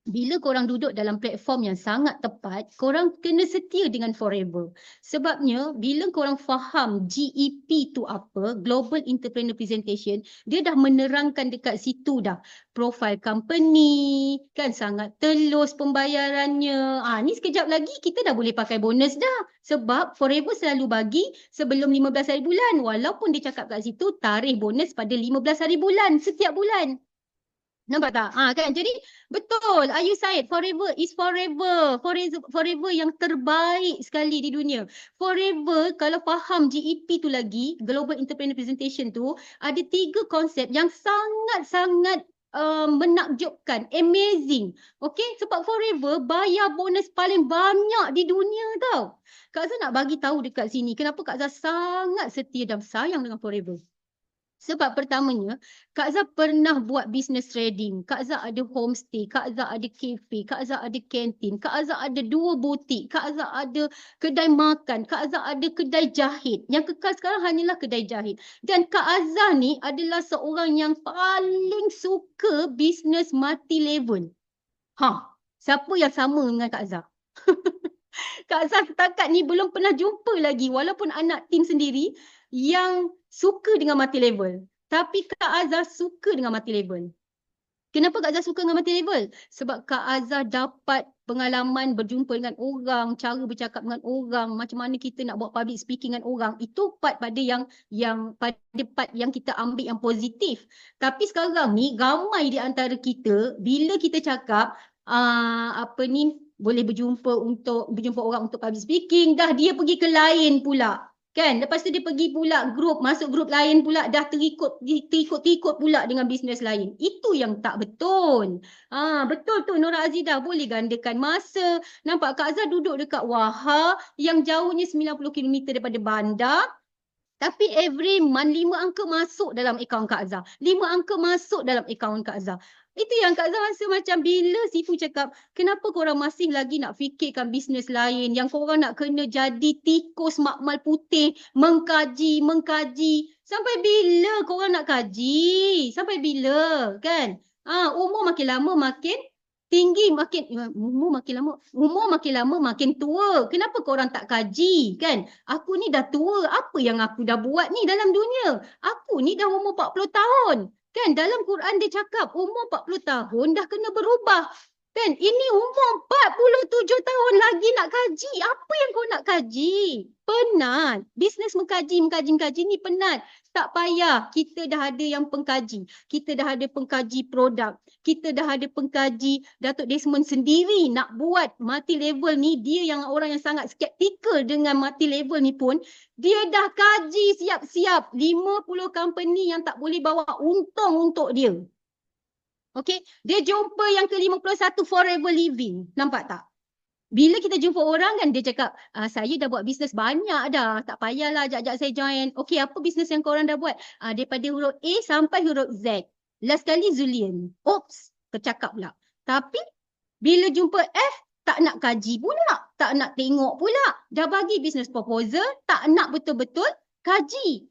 bila korang duduk dalam platform yang sangat tepat, korang kena setia dengan Forever. Sebabnya, bila korang faham GEP tu apa, Global Entrepreneur Presentation, dia dah menerangkan dekat situ dah. Profile company, kan sangat telus pembayarannya. Ni sekejap lagi kita dah boleh pakai bonus dah. Sebab Forever selalu bagi sebelum 15 hari bulan. Walaupun dia cakap kat situ, tarikh bonus pada 15 hari bulan, setiap bulan. Nampak tak? Kan? Jadi betul, Ayu Said, Forever is forever. Forever yang terbaik sekali di dunia. Forever, kalau faham GEP tu lagi, Global Entrepreneur Presentation tu, ada 3 konsep yang sangat-sangat menakjubkan, amazing. Okay, sebab Forever bayar bonus paling banyak di dunia tau. Kak Zah nak bagi tahu dekat sini, kenapa Kak Zah sangat setia dan sayang dengan Forever. Sebab pertamanya, Kak Zah pernah buat business trading. Kak Zah ada homestay, Kak Zah ada cafe, Kak Zah ada kantin, Kak Zah ada 2 butik, Kak Zah ada kedai makan, Kak Zah ada kedai jahit. Yang kekal sekarang hanyalah kedai jahit. Dan Kak Azah ni adalah seorang yang paling suka business multi level. Siapa yang sama dengan Kak Zah? Kak Zah setakat ni belum pernah jumpa lagi, walaupun anak tim sendiri, yang suka dengan multi level. Tapi Kak Azah suka dengan multi level. Kenapa Kak Azah suka dengan multi level? Sebab Kak Azah dapat pengalaman berjumpa dengan orang, cara bercakap dengan orang, macam mana kita nak buat public speaking dengan orang. Itu part pada yang part yang kita ambil yang positif. Tapi sekarang ni ramai di antara kita, bila kita cakap boleh berjumpa orang untuk public speaking, dah dia pergi ke lain pula. Kan? Lepas tu dia pergi pula masuk grup lain pula, dah terikut pula dengan bisnes lain. Itu yang tak betul. Betul tu Nora Azidah, boleh gandakan masa. Nampak Kak Zah duduk dekat Wahha yang jauhnya 90 km daripada bandar. Tapi every month 5 angka masuk dalam akaun Kak Zah. 5 angka masuk dalam akaun Kak Zah. Itu yang Kak Zah rasa macam bila Sifu cakap, kenapa korang masih lagi nak fikirkan bisnes lain, yang korang nak kena jadi tikus makmal putih, mengkaji. Sampai bila korang nak kaji? Sampai bila? Kan? Umur makin lama makin tinggi, umur makin lama makin tua. Kenapa korang tak kaji? Kan? Aku ni dah tua, apa yang aku dah buat ni dalam dunia? Aku ni dah umur 40 tahun. Kan dalam Quran dia cakap umur 40 tahun dah kena berubah. Kan ini umur 47 tahun lagi nak kaji. Apa yang kau nak kaji? Penat. Bisnes mengkaji ni penat. Tak payah. Kita dah ada yang pengkaji. Kita dah ada pengkaji produk. Kita dah ada pengkaji Datuk Desmond sendiri nak buat multi level ni. Dia yang orang yang sangat skeptikal dengan multi level ni pun, dia dah kaji siap-siap 50 company yang tak boleh bawa untung untuk dia. Okey, dia jumpa yang ke-51 Forever Living. Nampak tak? Bila kita jumpa orang kan dia cakap, saya dah buat bisnes banyak dah. Tak payahlah ajak-ajak saya join. Okey, apa bisnes yang korang dah buat? Daripada huruf A sampai huruf Z. Last kali Zulian. Oops, tercakap pula. Tapi bila jumpa F, tak nak kaji pula. Tak nak tengok pula. Dah bagi bisnes proposal, tak nak betul-betul kaji.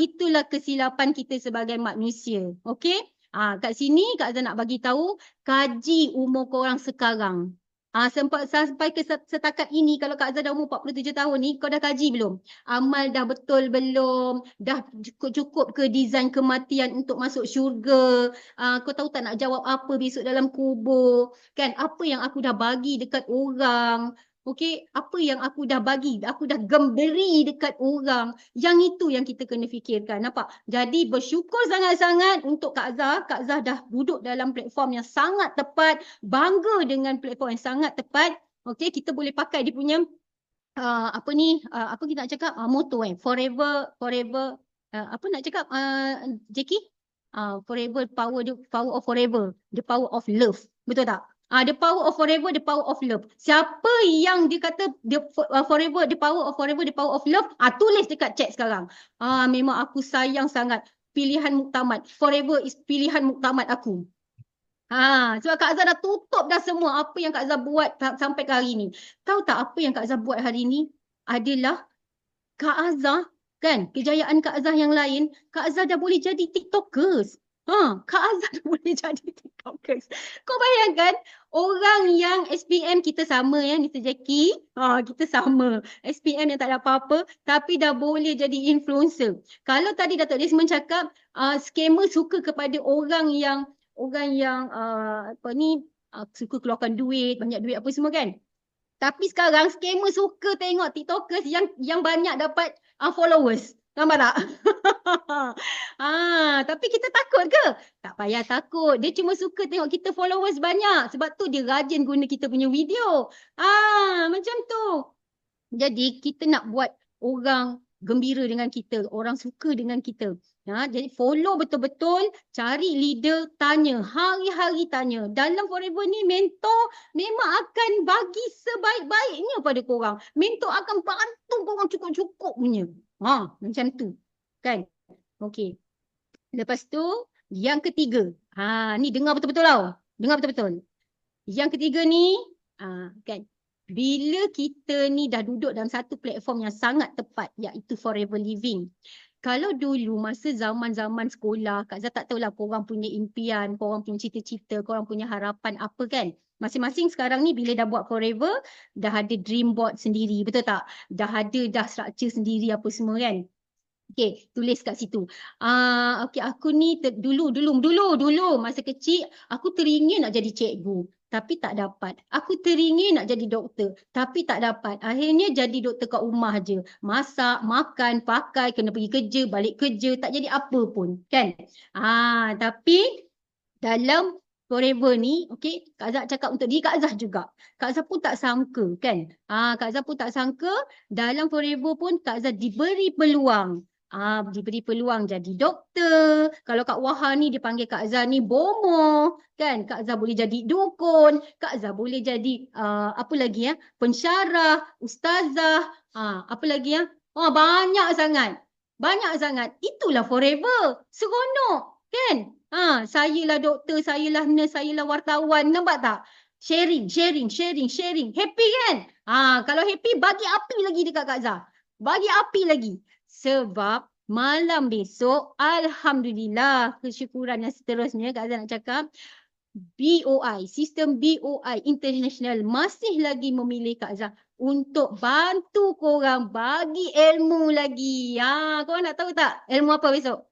Itulah kesilapan kita sebagai manusia. Okey? Kat sini Kak Zah nak bagi tahu, kaji umur korang sekarang. Sampai ke setakat ini, kalau Kak Azhar dah umur 47 tahun ni, kau dah kaji belum? Amal dah betul belum? Dah cukup ke design kematian untuk masuk syurga? Kau tahu tak nak jawab apa besok dalam kubur? Kan, apa yang aku dah bagi dekat orang? Okey, apa yang aku dah bagi? Aku dah gemberi dekat orang. Yang itu yang kita kena fikirkan. Nampak? Jadi bersyukur sangat-sangat untuk Kak Azhar. Kak Azhar dah duduk dalam platform yang sangat tepat. Bangga dengan platform yang sangat tepat. Okey, kita boleh pakai dia punya apa kita nak cakap? Motto forever apa nak cakap Jackie? Forever power of forever, the power of love. Betul tak? The power of forever, the power of love. Siapa yang dia kata forever, the power of forever, the power of love, tulis dekat chat sekarang. Memang aku sayang sangat pilihan muktamad. Forever is pilihan muktamad aku. Sebab Kak Azhar dah tutup dah semua apa yang Kak Azhar buat sampai ke hari ni. Tahu tak apa yang Kak Azhar buat hari ni? Adalah Kak Azhar, kan, kejayaan Kak Azhar yang lain, Kak Azhar dah boleh jadi TikTokers. Kak Azhar dah boleh jadi TikTokers. Kau bayangkan, orang yang SPM kita sama ya, Mr. Jackie. Kita sama. SPM yang tak ada apa-apa, tapi dah boleh jadi influencer. Kalau tadi Datuk Desmond cakap, scammer suka kepada orang yang suka keluarkan duit, banyak duit apa semua kan. Tapi sekarang scammer suka tengok TikTokers yang banyak dapat followers. Nampak tak? Tapi kita takut ke? Tak payah takut. Dia cuma suka tengok kita followers banyak. Sebab tu dia rajin guna kita punya video. Macam tu. Jadi kita nak buat orang gembira dengan kita, orang suka dengan kita. Jadi follow betul-betul, cari leader, tanya, hari-hari tanya. Dalam Forever ni mentor memang akan bagi sebaik-baiknya pada korang. Mentor akan bantu korang cukup-cukup punya. Macam tu. Kan? Okey. Lepas tu, yang ketiga. Ni dengar betul-betul tau. Dengar betul-betul. Yang ketiga ni, kan, bila kita ni dah duduk dalam satu platform yang sangat tepat, iaitu Forever Living. Kalau dulu masa zaman-zaman sekolah, Kak Azhar tak tahulah korang punya impian, korang punya cita-cita, korang punya harapan apa kan. Masing-masing sekarang ni bila dah buat Forever, dah ada dream board sendiri, betul tak? Dah structure sendiri apa semua kan. Okey, tulis kat situ. Okey, aku ni dulu masa kecil aku teringin nak jadi cikgu, tapi tak dapat. Aku teringin nak jadi doktor, tapi tak dapat. Akhirnya jadi doktor kat rumah je. Masak, makan, pakai, kena pergi kerja, balik kerja, tak jadi apa pun, kan? Tapi dalam Forever ni, okey, Kak Azhar cakap untuk diri Kak Azhar juga. Kak Azhar pun tak sangka, kan? Kak Azhar pun tak sangka dalam Forever pun Kak Azhar diberi peluang. Diberi peluang jadi doktor. Kalau Kak Wahar ni dipanggil Kak Azhar ni bomoh, kan? Kak Azhar boleh jadi dukun, Kak Azhar boleh jadi apa lagi ya? Pensyarah, ustazah, apa lagi ya? Banyak sangat. Banyak sangat. Itulah Forever. Seronok, kan? Sayalah doktor, sayalah nurse, sayalah wartawan. Nampak tak? Sharing. Happy kan? Kalau happy, bagi api lagi dekat Kak Azhar. Bagi api lagi. Sebab malam besok, alhamdulillah, kesyukuran yang seterusnya Kak Azhar nak cakap, BOI, sistem BOI International masih lagi memilih Kak Azhar untuk bantu korang bagi ilmu lagi. Korang nak tahu tak ilmu apa besok?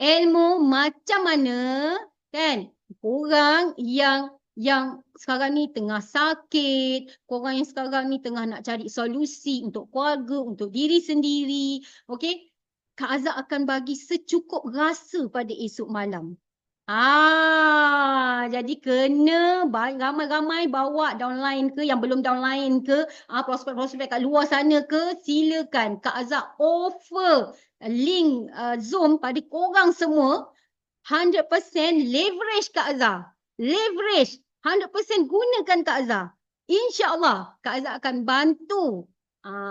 Ilmu macam mana, kan, korang yang sekarang ni tengah sakit, korang yang sekarang ni tengah nak cari solusi untuk keluarga, untuk diri sendiri, okey? Kak Azhar akan bagi secukup rasa pada esok malam. Jadi kena ramai-ramai bawa downline ke, yang belum downline ke, prospek-prospek kat luar sana ke, silakan Kak Azhar offer link Zoom pada korang semua. 100% leverage Kak Azhar. Leverage. 100% gunakan Kak Azhar. InsyaAllah Kak Azhar akan bantu.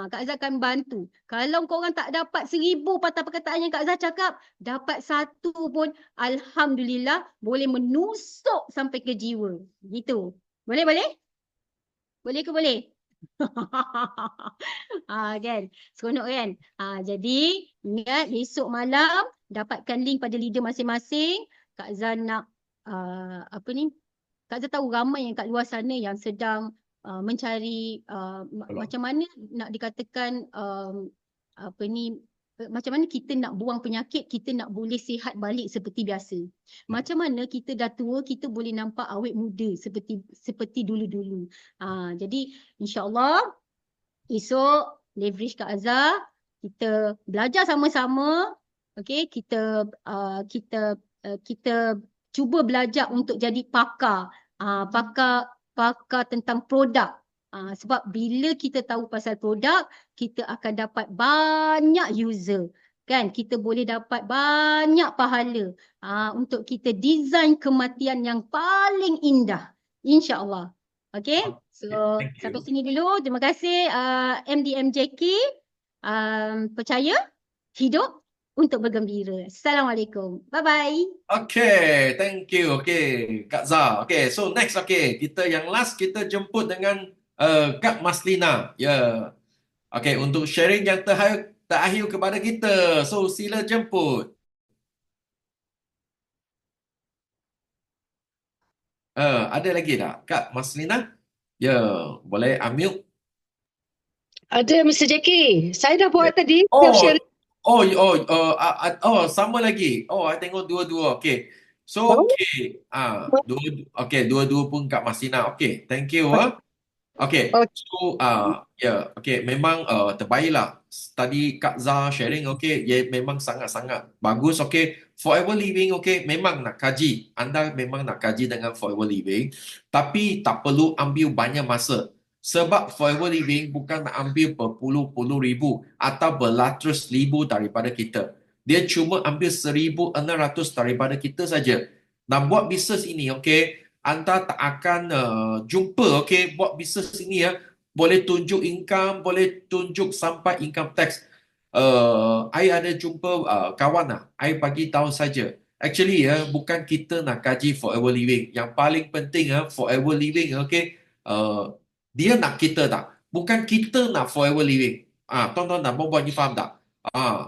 Kak Azhar akan bantu. Kalau korang tak dapat 1000 patah perkataan yang Kak Azhar cakap, dapat 1 pun, alhamdulillah, boleh menusuk sampai ke jiwa. Gitu. Boleh? Boleh ke boleh? Kan? Seronok kan? Jadi, ingat besok malam, dapatkan link pada leader masing-masing. Kak Azhar nak Kak Zah tahu ramai yang kat luar sana yang sedang mencari macam mana nak dikatakan apa ni, macam mana kita nak buang penyakit, kita nak boleh sihat balik seperti biasa. Macam mana kita dah tua, kita boleh nampak awet muda seperti dulu-dulu. Jadi insya-Allah esok leverage Kak Azhar, kita belajar sama-sama. Okey, kita cuba belajar untuk jadi pakar. Pakar tentang produk. Sebab bila kita tahu pasal produk, kita akan dapat banyak user. Kan? Kita boleh dapat banyak pahala untuk kita design kematian yang paling indah. InsyaAllah. Okay? So, Thank you. sampai sini dulu. Terima kasih MDMJK. Percaya, hidup untuk bergembira. Assalamualaikum. Bye-bye. Okay, thank you. Okay, Kak Zah. Okay, so next, okay, kita yang last kita jemput dengan Kak Maslina. Ya. Okay, untuk sharing yang terakhir kepada kita. So, sila jemput. Ada lagi tak, Kak Maslina? Ya, boleh unmute. Ada Mr. Jackie. Saya dah buat tadi. Oh, Share. sama lagi. I tengok dua-dua. Okay. So, okay. Dua-dua pun Kak Maslina. Okay, thank you. Okay. So, okay. Memang terbaiklah. Tadi Kak Zah sharing, okay. Memang sangat-sangat bagus. Okay. Forever Living, okay. Memang nak kaji. Anda memang nak kaji dengan Forever Living. Tapi tak perlu ambil banyak masa. Sebab Forever Living bukan nak ambil berpuluh-puluh ribu atau beratus ribu daripada kita. Dia cuma ambil 1,600 daripada kita saja. Dan buat bisnes ini, okay, anda tak akan jumpa, okay, buat bisnes ini ya, boleh tunjuk income, boleh tunjuk sampai income tax. I ada jumpa kawan lah, I bagi tahu saja. Actually ya, bukan kita nak kaji Forever Living. Yang paling penting Forever Living, okay, dia nak kita tak? Bukan kita nak Forever Living. Tuan-tuan dan puan-puan, ni faham tak?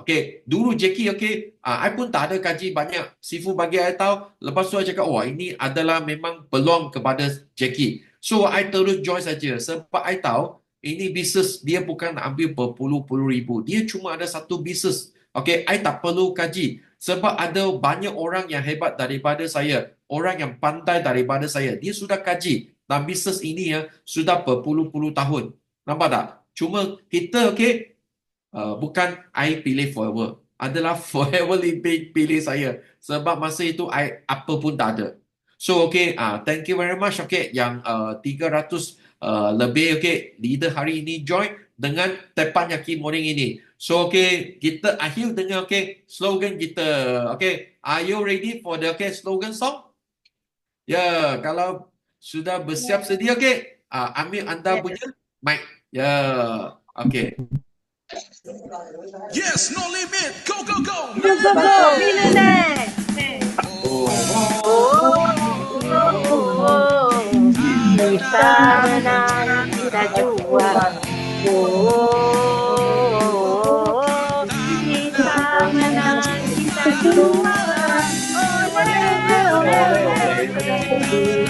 Okay. Dulu Jackie, okay, I pun tak ada kaji banyak. Sifu bagi I tahu. Lepas tu I cakap, wah, ini adalah memang peluang kepada Jackie. So, I terus join saja. Sebab I tahu, ini bisnes dia bukan nak ambil berpuluh-puluh ribu. Dia cuma ada satu bisnes. Okay, I tak perlu kaji. Sebab ada banyak orang yang hebat daripada saya. Orang yang pandai daripada saya. Dia sudah kaji. Dan bisnes ini sudah berpuluh-puluh tahun. Nampak tak? Cuma kita, okay, bukan I pilih Forever. Adalah Forever Living pilih saya. Sebab masa itu I apa pun tak ada. So, okay, thank you very much. Okay, yang 300 lebih, okay, leader hari ini join dengan Teppanyaki Morning ini. So, okay, kita akhir dengan, okay, slogan kita. Okay, are you ready for the, okay, slogan song? Ya, kalau sudah bersiap sedia, okay, ambil anda punya mic. Ya, okay. Yes, no limit. Go, go, go. Go, go, go. Millionaire. Kita menang, kita juara. Kita menang, kita juara.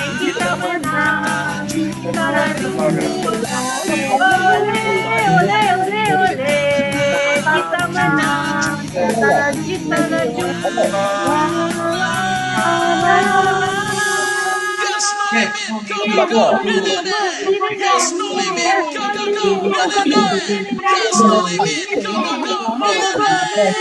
Kita menang, kita juara. Kita menang, kita Yes, no limit. Go, go, go. Millionaire. Yes, no limit. Go, go, go. Millionaire. Yes, no limit. Go, go, go. Millionaire.